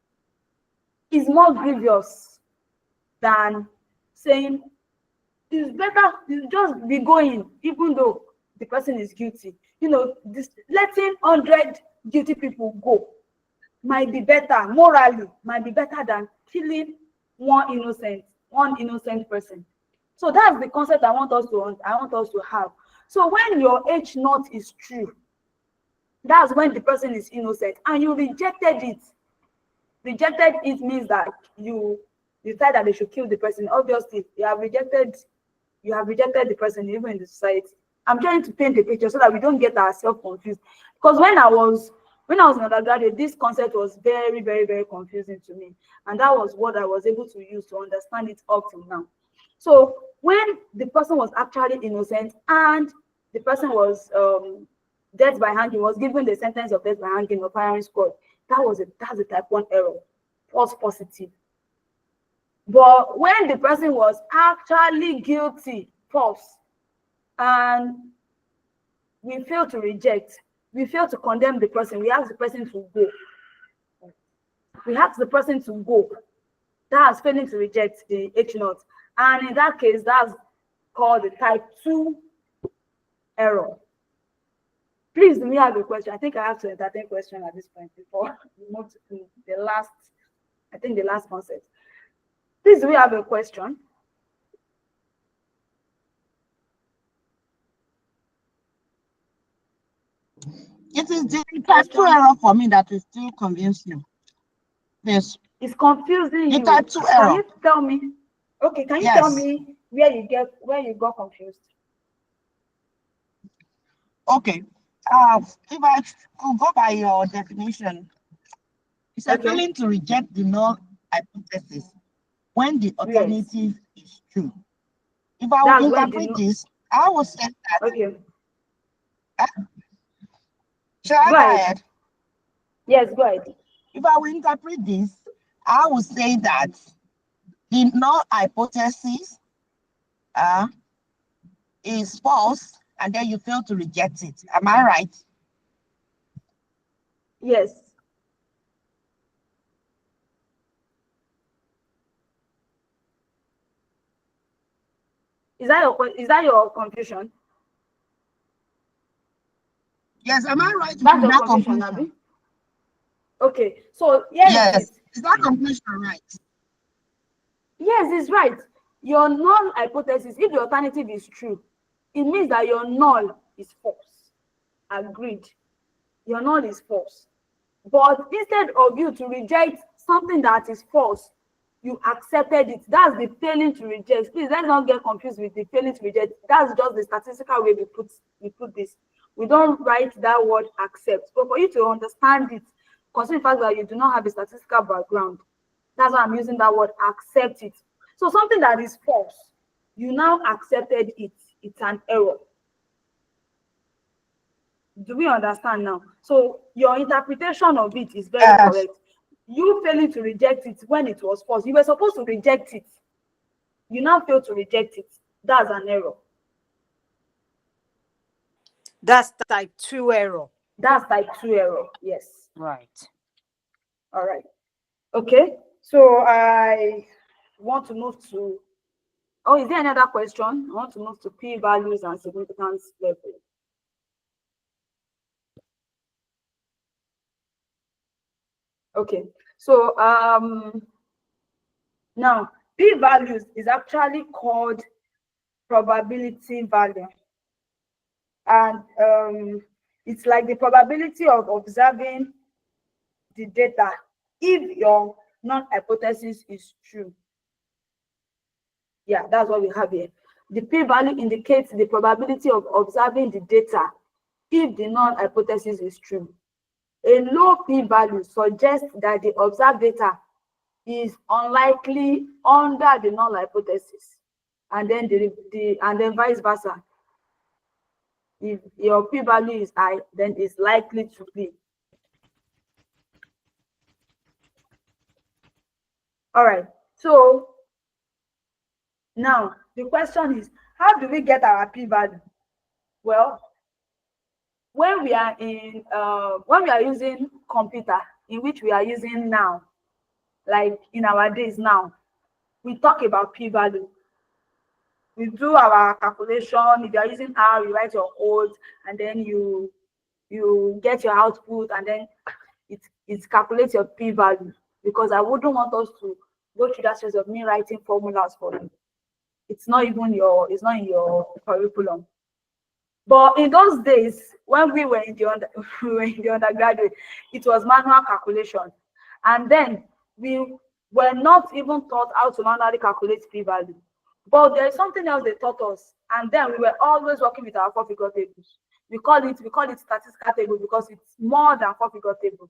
is more grievous than saying it's better to just be going, even though the person is guilty. Letting 100 guilty people go might be better, morally, might be better than killing one innocent person. So that's the concept I want us to have. So when your H0 is true, that's when the person is innocent and you rejected it. Rejected it means that you decide that they should kill the person. Obviously, you have rejected the person even in the society. I'm trying to paint a picture so that we don't get ourselves confused. Because when I was an undergraduate, this concept was very, very, very confusing to me. And that was what I was able to use to understand it up till now. So when the person was actually innocent and the person was death by hanging, was given the sentence of death by hanging or firing squad, that's a type 1 error, false positive. But when the person was actually guilty, false, and we fail to reject, we fail to condemn the person, we ask the person to go. That's failing to reject the H0. And in that case, that's called the type 2 error. Please, do we have a question? I think I have to entertain question at this point before we move to the last concept. Please, do we have a question? It is the type 2 error for me that is still confusing. Yes. It's confusing you. The type 2 error. Can you tell me? Okay, can you tell me where you got confused? Okay. If I could go by your definition, it's a failing to reject the null hypothesis when the alternative is true. If I would interpret this, I would say that. Okay. Shall I go ahead? Yes, go ahead. If I will interpret this, I would say that the null hypothesis is false, and then you fail to reject it. Am I right? Yes. Is that your confusion? Yes, am I right? That's your that confusion, conclusion? Abby? Okay, so yes. Is that conclusion right? Yes, it's right. Your null hypothesis, if the alternative is true, it means that your null is false. Agreed. Your null is false. But instead of you to reject something that is false, you accepted it. That's the failing to reject. Please, let's not get confused with the failing to reject. That's just the statistical way we put this. We don't write that word accept. But for you to understand it, considering the fact that you do not have a statistical background, that's why I'm using that word accept it. So something that is false, you now accepted it. It's an error. Do we understand now? So your interpretation of it is very correct. You failing to reject it when it was false. You were supposed to reject it. You now fail to reject it. That's an error. That's type 2 error. That's type 2 error. Yes. Right. All right. Okay. So I want to move to, oh, is there another question? I want to move to p-values and significance level. Okay. So now p-values is actually called probability value. And it's like the probability of observing the data if your null hypothesis is true. Yeah, that's what we have here. The p-value indicates the probability of observing the data if the null hypothesis is true. A low p-value suggests that the observed data is unlikely under the null hypothesis, and then and then vice versa. If your p-value is high, then it's likely to be. All right. So now the question is, how do we get our p-value? Well, when we are using computer, in which we are using now, like in our days now, we talk about p-value. We do our calculation. If you are using R, you write your code, and then you get your output, and then it calculates your p-value. Because I wouldn't want us to go through that process of me writing formulas for you. It's not in your curriculum. But in those days, when we were in the undergraduate, it was manual calculation. And then we were not even taught how to manually calculate p-value. But there is something else they taught us. And then we were always working with our 4-figure tables. We call it statistical table because it's more than 4-figure table.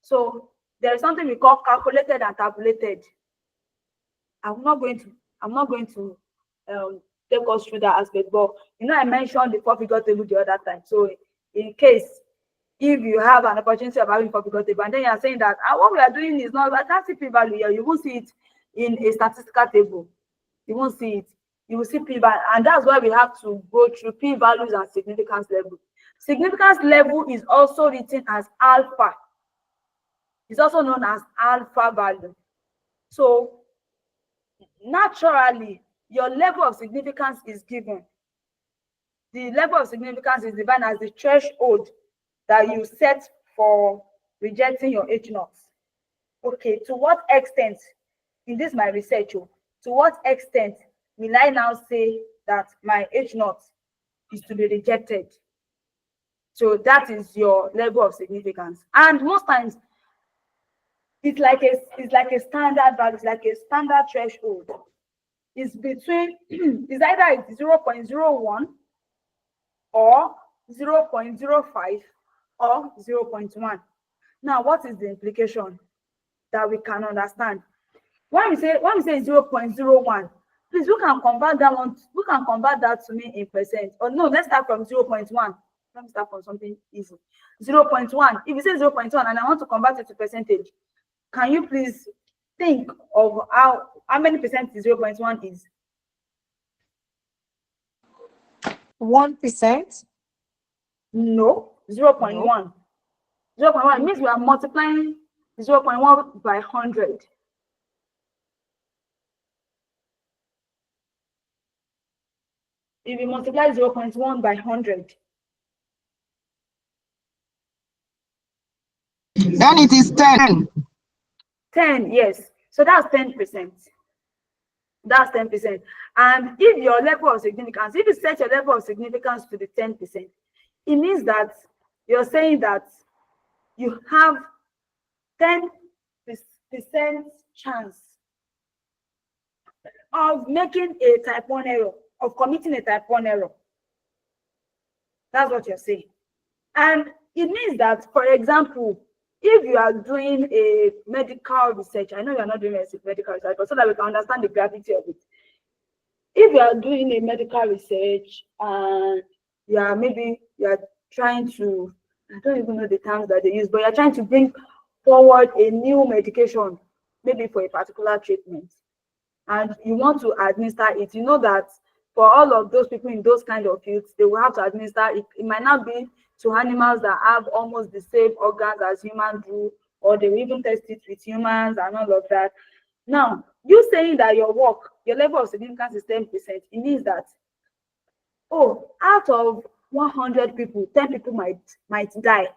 So there is something we call calculated and tabulated. I'm not going to take us through that aspect, but I mentioned the 4-figure table the other time. So in case if you have an opportunity of having 4-figure table, and then you are saying that what we are doing is not, but that's the p-value here, you won't see it in a statistical table. You won't see it. You will see p-value, and that's why we have to go through p-values and significance level. Significance level is also written as alpha. It's also known as alpha value. So naturally, your level of significance is given. The level of significance is defined as the threshold that you set for rejecting your H0. Okay, to what extent, in this my research, to what extent will I now say that my H0 is to be rejected? So that is your level of significance. And most times, it's like a standard value, it's like a standard threshold. It's between, it's either 0.01 or 0.05 or 0.1. Now, what is the implication that we can understand? When we say 0.01, please, who can convert that to me in percent? Or no, let's start from 0.1. Let me start from something easy. 0.1. If you say 0.1 and I want to convert it to percentage, can you please think of how many percent is 0.1 is. 1%? No, 0.1. 0.1 means we are multiplying 0.1 by 100. If you multiply 0.1 by 100, then it is 10. 10, yes. So that's 10%. That's 10%. And if your level of significance, if you set your level of significance to the 10%, it means that you're saying that you have 10% chance of making a type 1 error, of committing a type 1 error. That's what you're saying. And it means that, for example, if you are doing a medical research, I know you're not doing medical research, but so that we can understand the gravity of it. If you are doing a medical research and you are trying to, I don't even know the terms that they use, but you're trying to bring forward a new medication, maybe for a particular treatment, and you want to administer it, you know that for all of those people in those kind of fields, they will have to administer it. It might not be to animals that have almost the same organs as humans do, or they will even test it with humans and all of that. Now, you saying that your work, your level of significance is 10%, it means that, oh, out of 100 people, 10 people might die.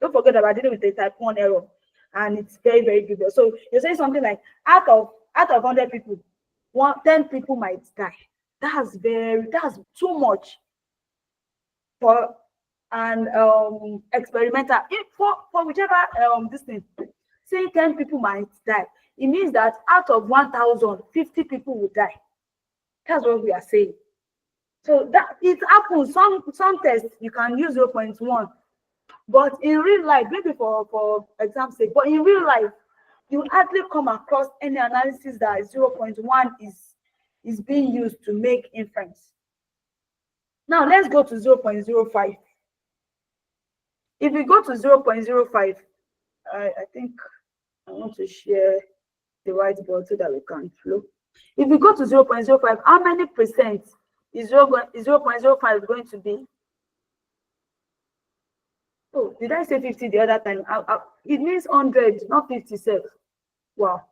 Don't forget about dealing with a type 1 error, and it's very, very good. So you're saying something like, out of 100 people, 10 people might die. That's too much for an experimental. For whichever this thing, saying 10 people might die, it means that out of 1,000, 50 people will die. That's what we are saying. So that it happens. Some tests you can use 0.1, but in real life, maybe for exam's sake, but in real life, you hardly come across any analysis that 0.1 is being used to make inference. Now let's go to 0.05. If we go to 0.05, I think I want to share the whiteboard so that we can flow. If we go to 0.05, how many percent is 0.05 going to be? Oh, did I say 50 the other time? It means 100, not 57. Wow.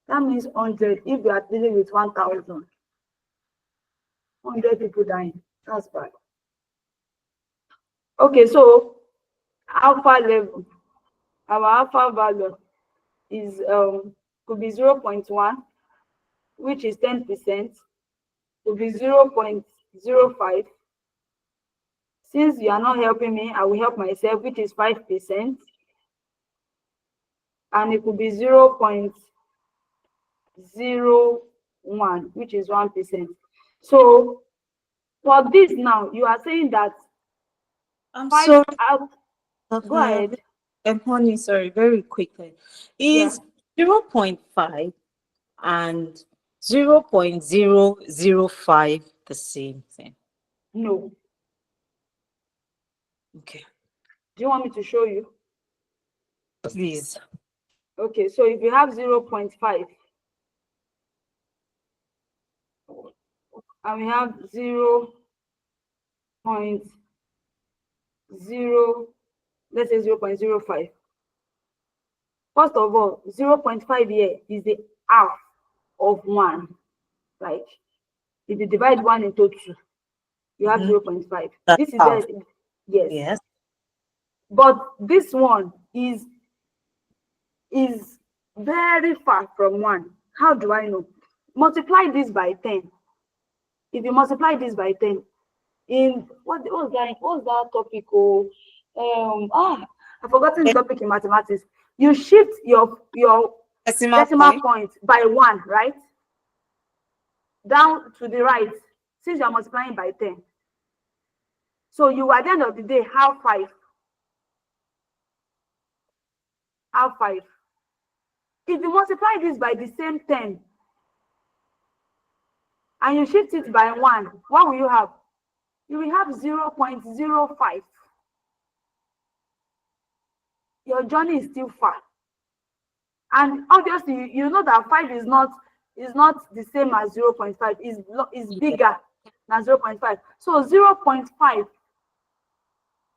That means 100 if we are dealing with 1,000. 100 people dying. That's bad. Okay, so alpha level, our alpha value is could be 0.1, which is 10%, could be 0.05. Since you are not helping me, I will help myself, which is 5%, and it could be 0.01, which is 1%. So for this now, you are saying that I'm sorry. Go ahead. Honey, sorry, very quickly. Is 0.5 and 0.005 the same thing? No. Okay. Do you want me to show you? Please. Okay, so if you have 0.5 and we have 0.0, let's say 0.05. First of all, 0.5 here is the half of 1. Like if you divide 1 into 2, you have 0.5. This is half. Yes. But this one is very far from 1. How do I know? Multiply this by 10. If you multiply this by 10, in what was that topic? I've forgotten the topic in mathematics. You shift your decimal point by 1, right? Down to the right, since you are multiplying by 10. So you at the end of the day have 5. Have 5. If you multiply this by the same 10 and you shift it by 1, what will you have? You will have 0.05. Your journey is still far. And obviously, you know that 5 is not the same as 0.5. Is bigger than 0.5. So 0.5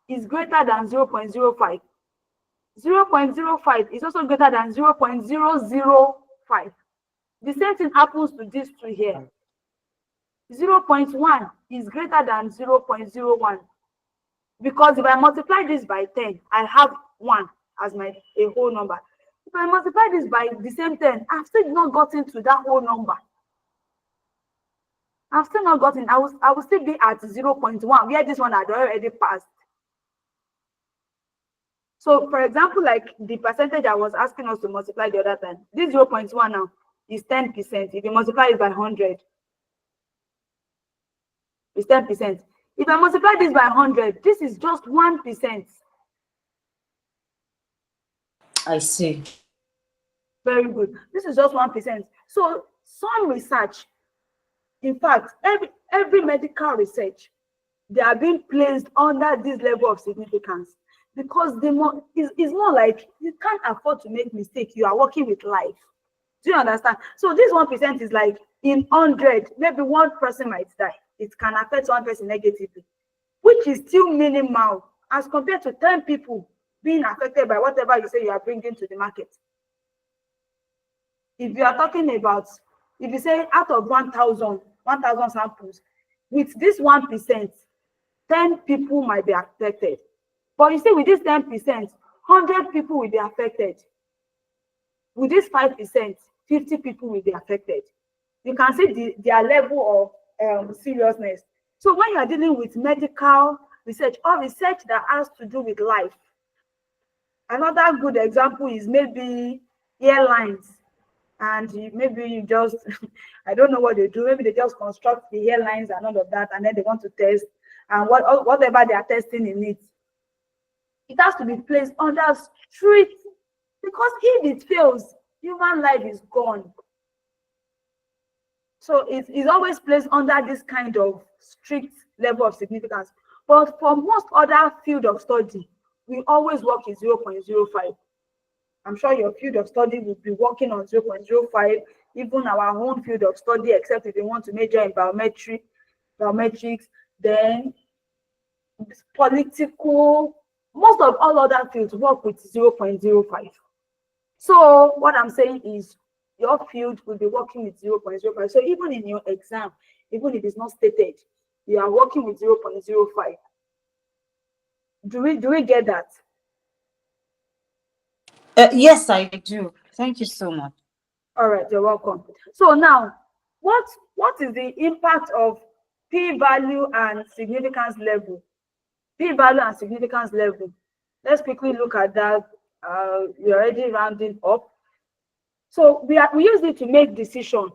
is greater than 0.05. 0.05 is also greater than 0.005. The same thing happens to these two here. 0.1 is greater than 0.01. Because if I multiply this by 10, I have 1 as a whole number. If I multiply this by the same 10, I've still not gotten to that whole number. I've still not gotten, I will still be at 0.1, where this one had already passed. So, for example, like the percentage I was asking us to multiply the other time, this 0.1 now is 10%. If you multiply it by 100, it's 10%. If I multiply this by 100, this is just 1%. I see. Very good. This is just 1%. So some research, in fact, every medical research, they are being placed under this level of significance, because it's more like you can't afford to make mistake. You are working with life. Do you understand? So this 1% is like in 100, maybe one person might die. It can affect one person negatively, which is still minimal as compared to 10 people being affected by whatever you say you are bringing to the market. If you are talking about, if you say out of 1,000 samples, with this 1%, 10 people might be affected. But you see, with this 10%, 100 people will be affected. With this 5%, 50 people will be affected. You can see their level of seriousness. So when you are dealing with medical research or research that has to do with life, another good example is maybe airlines. And maybe you just, I don't know what they do. Maybe they just construct the airlines and all of that, and then they want to test, and whatever they are testing in it, it has to be placed under strict, because if it fails, human life is gone. So it is always placed under this kind of strict level of significance. But for most other field of study, we always work with 0.05. I'm sure your field of study will be working on 0.05, even our own field of study, except if you want to major in biometrics, then political, most of all other fields work with 0.05. So what I'm saying is your field will be working with 0.05. So even in your exam, even if it's not stated, you are working with 0.05. Do we get that? Yes, I do. Thank you so much. All right, you're welcome. So now, what is the impact of p-value and significance level? P-value and significance level. Let's quickly look at that. We're already rounding up. So we use it to make decision.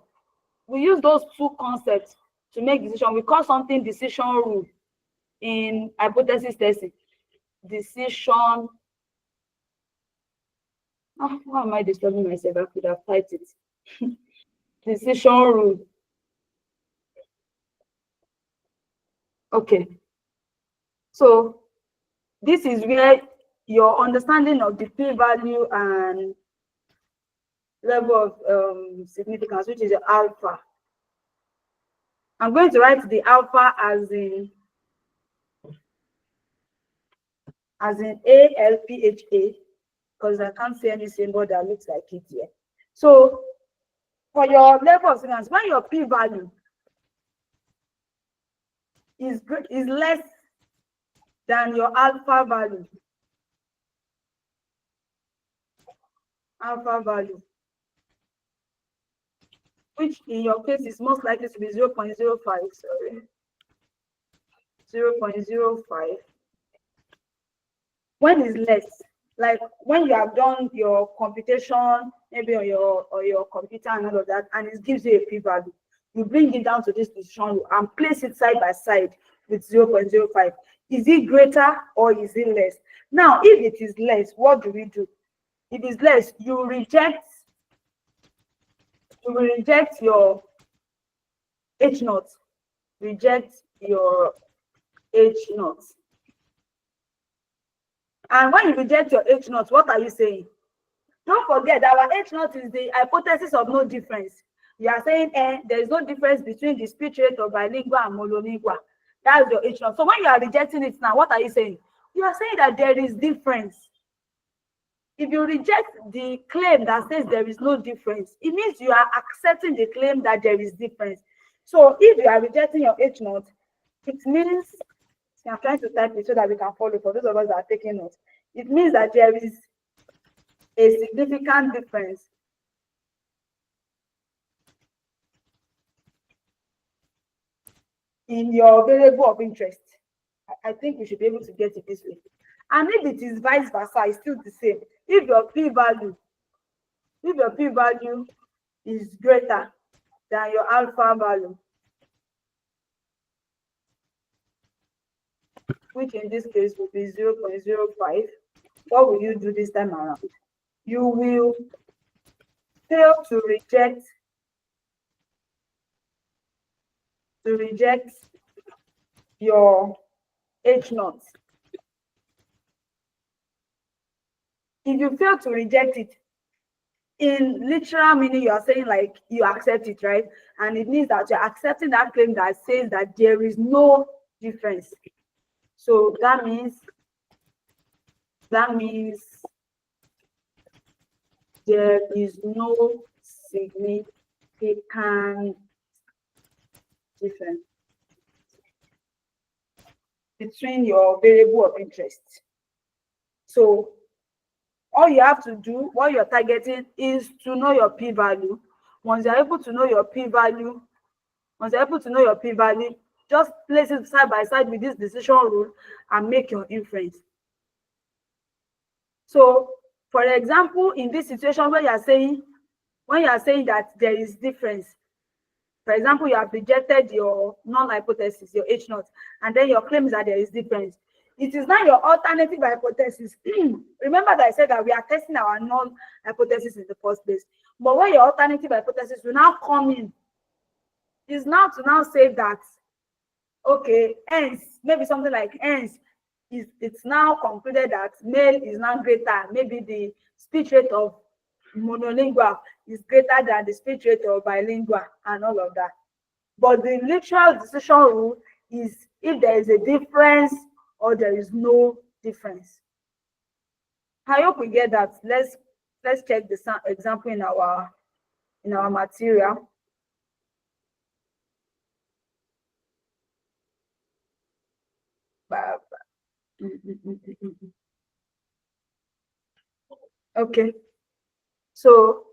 We use those two concepts to make decision. We call something decision rule in hypothesis testing. Decision. Oh, why am I disturbing myself? I could have typed it. Decision rule. Okay. So this is where your understanding of the p-value and level of significance, which is the alpha. I'm going to write the alpha as in ALPHA, because I can't see any symbol that looks like it here. So for your level of significance, when your p-value is less than your alpha value, which in your case is most likely to be 0.05, sorry, 0.05. When is less, like when you have done your computation, maybe on your computer and all of that, and it gives you a p-value, you bring it down to this decision rule and place it side by side with 0.05. Is it greater or is it less? Now, if it is less, what do we do? If it's less, you will reject your H naught. Reject your H naught. And when you reject your H naught, what are you saying? Don't forget that our H0 is the hypothesis of no difference. You are saying there is no difference between the speech rate of bilingual and monolingual. That's your H0. So when you are rejecting it now, what are you saying? You are saying that there is difference. If you reject the claim that says there is no difference, it means you are accepting the claim that there is difference. So if you are rejecting your H0, it means, I'm trying to type it so that we can follow for those of us that are taking notes. It means that there is a significant difference in your variable of interest. I think we should be able to get it this way. And if it is vice versa, it's still the same. If your p-value is greater than your alpha value, which in this case will be 0.05, what will you do this time around? You will fail to reject your H0. If you fail to reject it, in literal meaning, you are saying like you accept it, right? And it means that you're accepting that claim that says that there is no difference. So that means there is no significant difference between your variable of interest. So all you have to do, what you're targeting, is to know your p-value. Once you're able to know your p-value, just place it side by side with this decision rule and make your inference. So, for example, in this situation where you are saying that there is difference, for example, you have rejected your null hypothesis, your H0, and then your claim is that there is difference. It is not your alternative hypothesis. Remember that I said that we are testing our null hypothesis in the first place. But when your alternative hypothesis will now come in, is now to now say that, okay, hence, maybe something like hence, it's now concluded that male is now greater. Maybe the speech rate of monolingual is greater than the speech rate of bilingual and all of that. But the literal decision rule is if there is a difference or there is no difference. I hope we get that. Let's check the example in our material. Okay. So,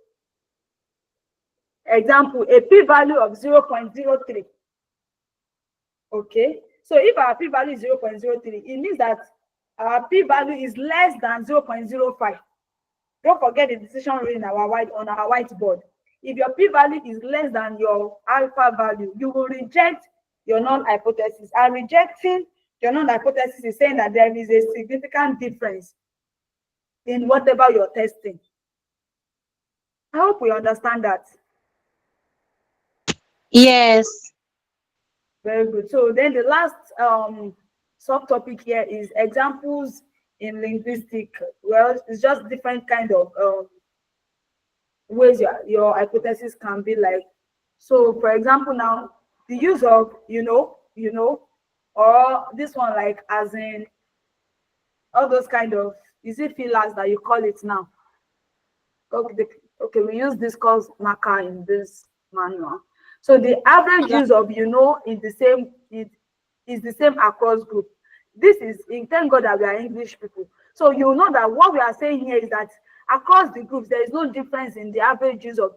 example, a p-value of 0.03. Okay. So if our p-value is 0.03, it means that our p-value is less than 0.05. Don't forget the decision rule on our whiteboard. If your p-value is less than your alpha value, you will reject your null hypothesis. And rejecting your null hypothesis is saying that there is a significant difference in whatever you're testing. I hope we understand that. Yes. Very good. So then the last subtopic here is examples in linguistic. Well, it's just different kind of ways your hypothesis can be like. So for example, now the use of you know, or this one like as in all those kind of, is it fillers that you call it now? Okay, we use discourse marker in this manual. So the average use of is the same across group. This is, thank God that we are English people. So you know that what we are saying here is that across the groups, there is no difference in the average use of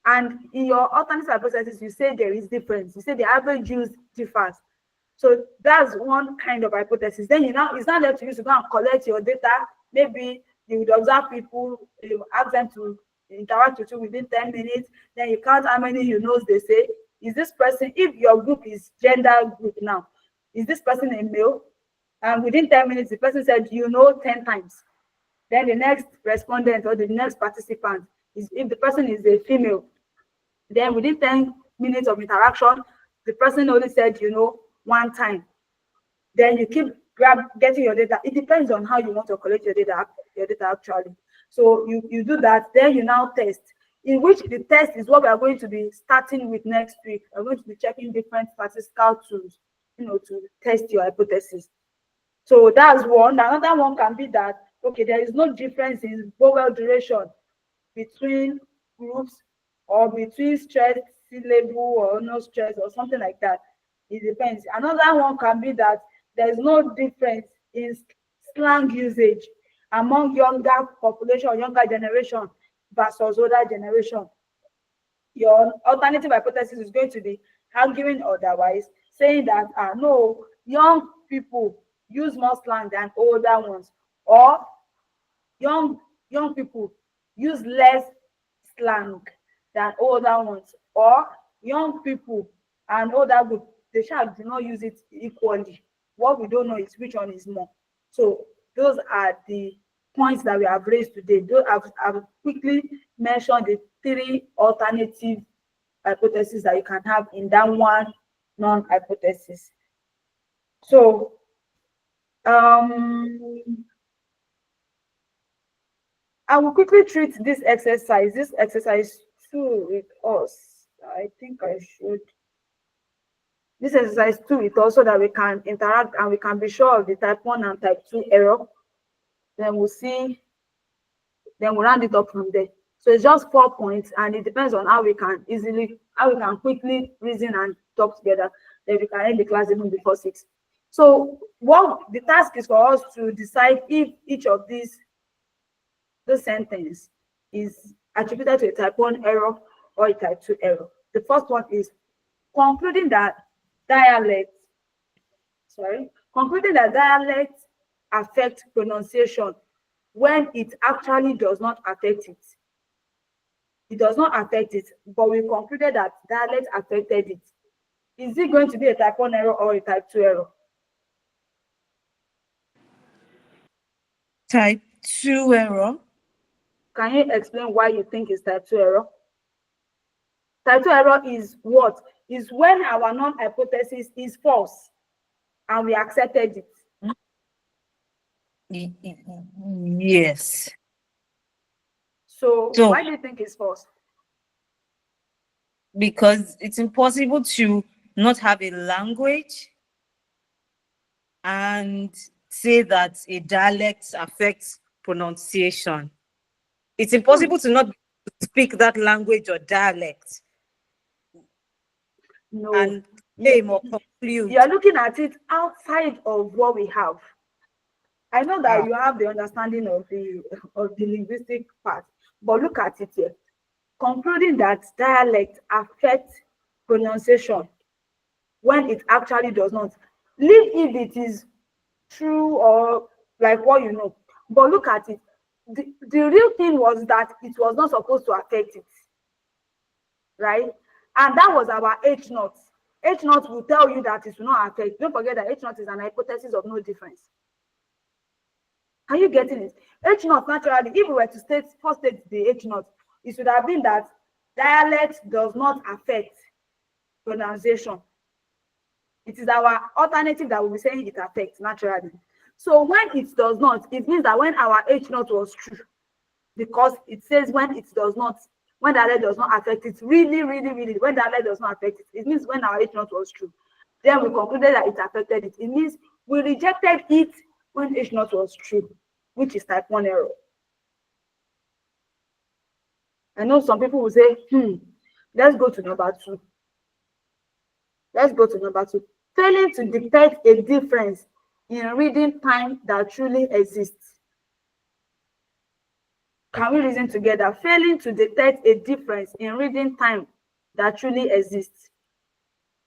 And in your alternative hypothesis, you say there is difference. You say the average use differs. So that's one kind of hypothesis. Then it's not left to you to go and collect your data. Maybe you would observe people, you ask them to interact with you within 10 minutes, then you count how many they say. Is this person, if your group is gender group now, is this person a male? And within 10 minutes, the person said 10 times. Then the next respondent or the next participant, if the person is a female, then within 10 minutes of interaction, the person only said, one time. Then you keep getting your data. It depends on how you want to collect your data. your data actually. So you do that, then you now test, in which the test is what we are going to be starting with next week. We're going to be checking different statistical tools, to test your hypothesis. So that's one. Another one can be that, okay, there is no difference in vowel duration between groups or between stressed syllable or no stress or something like that. It depends. Another one can be that there is no difference in slang usage among younger population or younger generation versus older generation. Your alternative hypothesis is going to be arguing otherwise, saying that no, young people use more slang than older ones, or young people use less slang than older ones, or young people and older group, they shall do not use it equally. What we don't know is which one is more. So those are the points that we have raised today. Those I've quickly mentioned the three alternative hypotheses that you can have in that one non-hypothesis. So I will quickly treat this exercise 2 with us. I think I should. This exercise 2 with us so that we can interact and we can be sure of the type 1 and type 2 error. Then we'll see, then we'll round it up from there. So it's just 4 points, and it depends on how we can quickly reason and talk together. Then we can end the class even before 6. So what the task is for us to decide if each of the sentence is attributed to a type 1 error or a type 2 error. The first one is concluding that dialects affect pronunciation when it actually does not affect it. It does not affect it, but we concluded that dialect affected it. Is it going to be a type 1 error or a type 2 error? Type 2 error. Can you explain why you think it's type 2 error? Type 2 error is what? Is when our non-hypothesis is false and we accepted it. Yes. So why do you think it's false? Because it's impossible to not have a language and say that a dialect affects pronunciation. It's impossible to not speak that language or dialect. No. And aim or conclude. You're looking at it outside of what we have. I know that you have the understanding of the linguistic part, but look at it here. Concluding that dialect affects pronunciation when it actually does not. Leave if it is true or like what you know. But look at it. The real thing was that it was not supposed to affect it. Right? And that was our H naught. H naught will tell you that it will not affect. Don't forget that H naught is an hypothesis of no difference. Are you getting it? H naught naturally, if we were to first state the H naught, it should have been that dialect does not affect pronunciation. It is our alternative that will be saying it affects naturally. So when it does not, it means that when our H naught was true, because it says when it does not, when dialect does not affect it, really, when dialect does not affect it, it means when our H naught was true. Then we concluded that it affected it. It means we rejected it when H naught was true, which is type 1 error. I know some people will say, let's go to number 2. Let's go to number 2. Failing to detect a difference in reading time that truly exists. Can we reason together? Failing to detect a difference in reading time that truly exists.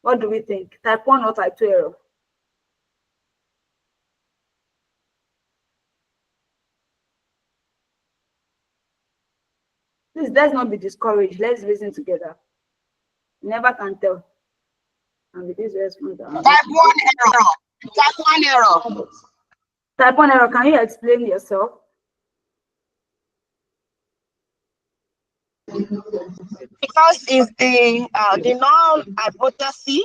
What do we think? Type 1 or type 2 error? Please, let's not be discouraged. Let's reason together. You never can tell. And with this response, type 1 error. Type 1 error. Type 1 error. Can you explain yourself? Because it's the non-hypothesis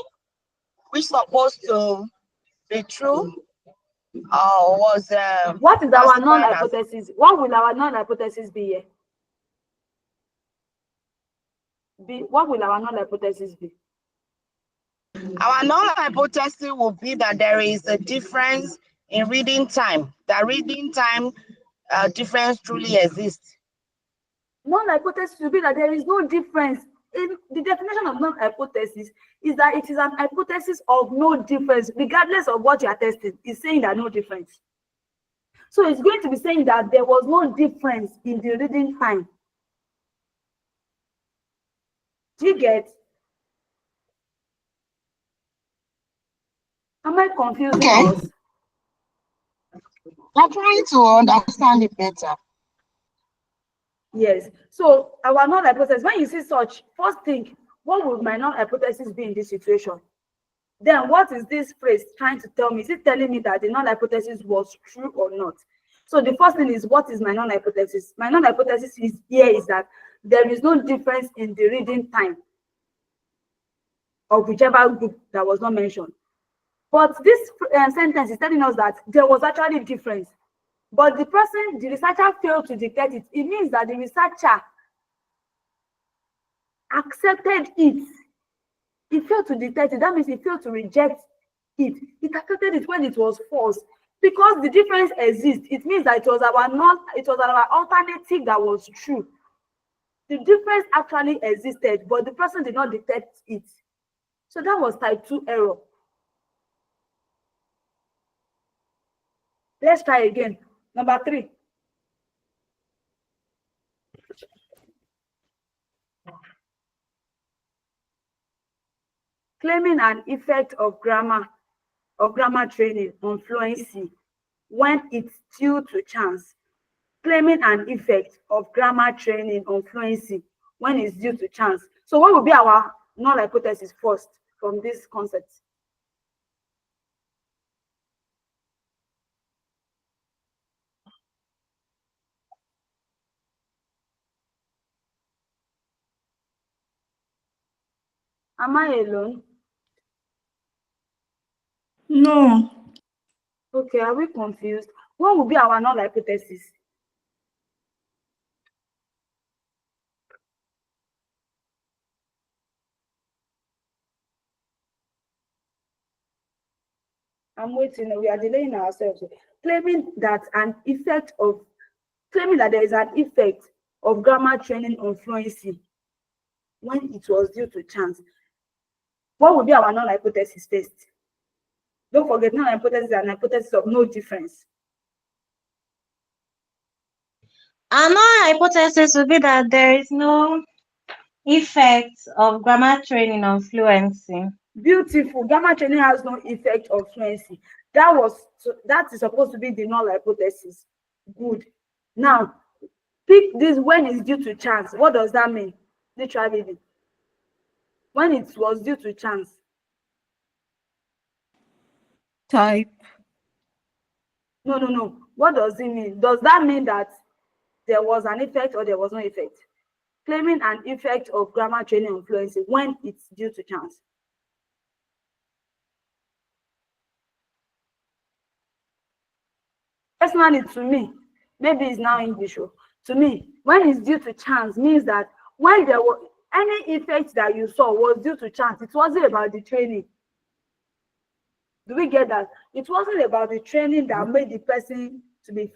which is supposed to be true, was What is our classified null as- hypothesis? What will our null hypothesis be here? What will our null hypothesis be? Our null hypothesis will be that there is a difference in reading time. That reading time difference truly exists. Null hypothesis will be that there is no difference. In the definition of null hypothesis is that it is an hypothesis of no difference, regardless of what you are testing. It's saying that no difference. So it's going to be saying that there was no difference in the reading time. Do you get? Am I confusing us? I'm trying to understand it better. Yes. So our null hypothesis, when you see such, first think, what would my null hypothesis be in this situation? Then what is this phrase trying to tell me? Is it telling me that the null hypothesis was true or not? So the first thing is, what is my null hypothesis? My null hypothesis is that there is no difference in the reading time of whichever group that was not mentioned. But this sentence is telling us that there was actually difference. But the researcher failed to detect it. It means that the researcher accepted it. He failed to detect it. That means he failed to reject it. It accepted it when it was false. Because the difference exists, it means that it was our alternative that was true. The difference actually existed, but the person did not detect it. So that was type 2 error. Let's try again. Number 3. Claiming an effect of grammar training on fluency when it's due to chance. Claiming an effect of grammar training on fluency when it's due to chance. So what will be our null hypothesis first from this concept? Am I alone? No. Okay, are we confused? What will be our null hypothesis? I'm waiting. We are delaying ourselves. Claiming that there is an effect of grammar training on fluency when it was due to chance. What would be our null hypothesis first? Don't forget, null hypothesis is an hypothesis of no difference. Another hypothesis would be that there is no effect of grammar training on fluency. Beautiful. Grammar training has no effect of fluency. That is supposed to be the null hypothesis. Good. Now, pick this when it's due to chance. What does that mean? Literally, when it was due to chance. Type. No. What does it mean? Does that mean that there was an effect or there was no effect? Claiming an effect of grammar training on fluency when it's due to chance. Personally, to me, maybe it's now English. To me, when it's due to chance means that when there was any effect that you saw was due to chance, it wasn't about the training. Do we get that? It wasn't about the training that made the person to be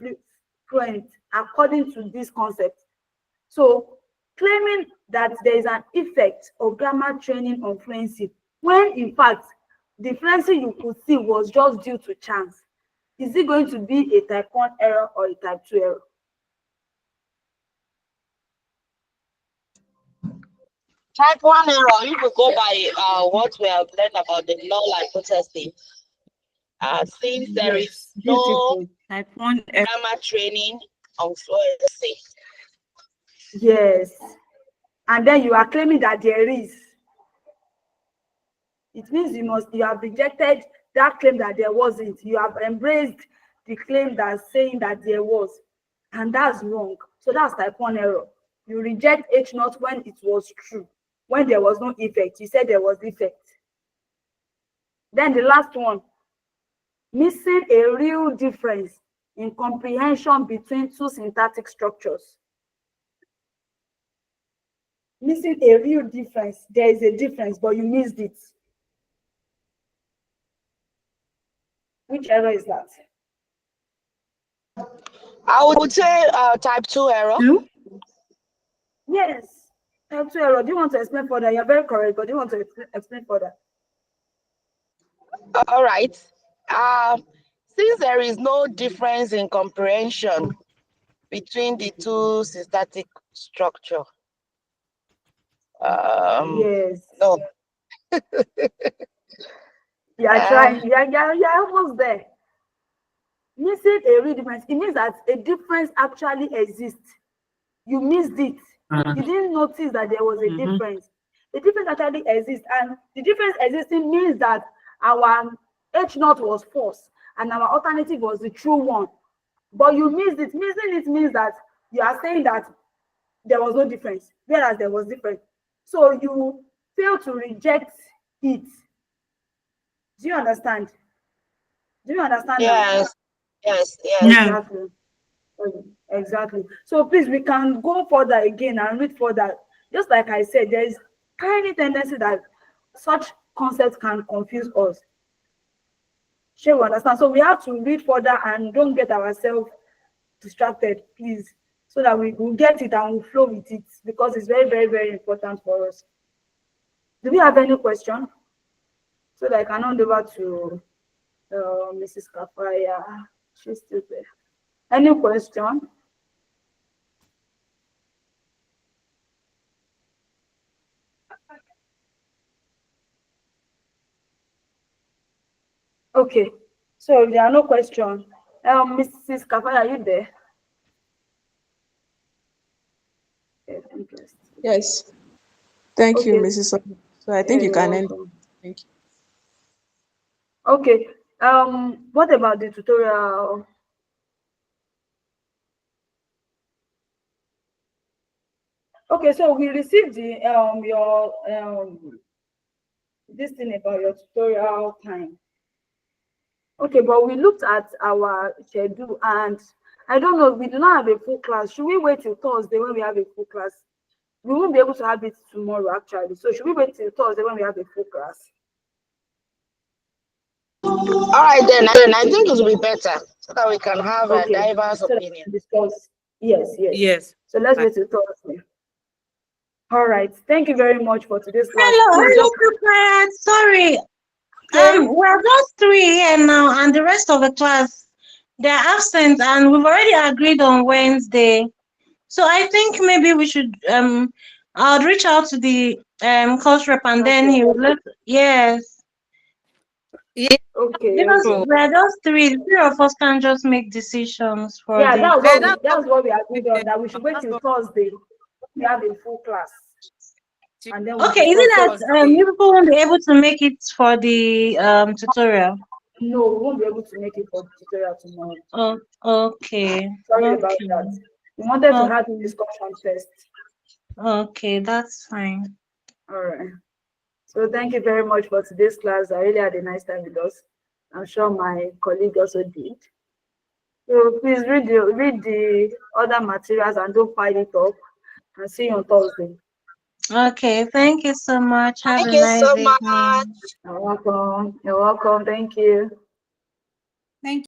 fluent according to this concept. So claiming that there is an effect of grammar training on fluency when in fact the fluency you could see was just due to chance, is it going to be a type 1 error or a type 2 error? Type 1 error, if we go by what we have learned about the null hypothesis, since there is no Type 1 error. grammar training on fluency. Yes. And then you are claiming that there is. It means you have rejected that claim that there wasn't. You have embraced the claim that's saying that there was. And that's wrong. So that's type 1 error. You reject H0 when it was true. When there was no effect. You said there was effect. Then the last one. missing a real difference in comprehension between two syntactic structures. Missing a real difference. There is a difference, but you missed it. Which error is that? I would say type 2 error. Yes, type 2 error. Do you want to explain further? You're very correct, but do you want to explain further? All right. Since there is no difference in comprehension between the two syntactic structure. Yes. No. You're trying. You're almost there. Missing a real difference. It means that a difference actually exists. You missed it. You didn't notice that there was a difference. The difference actually exists, and the difference existing means that our H naught was false and our alternative was the true one. But you missed it. Missing it means that you are saying that there was no difference, whereas there was difference. So you fail to reject it. Do you understand? Do you understand? Yes. Now? Yes. Exactly. Exactly. So please, we can go further again and read further. Just like I said, there is tiny tendency that such concepts can confuse us. Shall we understand? So we have to read further and don't get ourselves distracted, please, so that we will get it and we'll flow with it, because it's very, very, very important for us. Do we have any question? So that I can hand over to Mrs. Kafaya. She's still there. Any question? Okay, so if there are no questions, Mrs. Kafaya, are you there? Yes. Thank you, Mrs. So I think you can end. Thank you. Okay. What about the tutorial? Okay, so we received the your this thing about your tutorial time. Okay, but we looked at our schedule and I don't know, we do not have a full class. Should we wait till Thursday when we have a full class? We won't be able to have it tomorrow actually. So should we wait till Thursday when we have a full class? All right, then I think it will be better so that we can have a diverse opinion. Discuss. Yes. So let's wait till Thursday. All right. Thank you very much for today's class. Hello, sorry. We're just 3 here now, and the rest of the class, they're absent, and we've already agreed on Wednesday. So I think maybe we should I'll reach out to the course rep, and then he will let. Yes. Yeah. Okay. Because we're just 3. The 3 of us can just make decisions for yeah, the. that's what we agreed on, that we should wait till Thursday. We have a full class. And then Okay, is it that you people won't be able to make it for the tutorial? No, we won't be able to make it for the tutorial tomorrow. Oh, okay. Sorry about that. We wanted to have a discussion first. Okay, that's fine. All right. So thank you very much for today's class. I really had a nice time with us. I'm sure my colleague also did. So please read the other materials and don't file it up. And see you on Thursday. Okay, thank you so much. Thank you so much. You're welcome. You're welcome. Thank you. Thank you.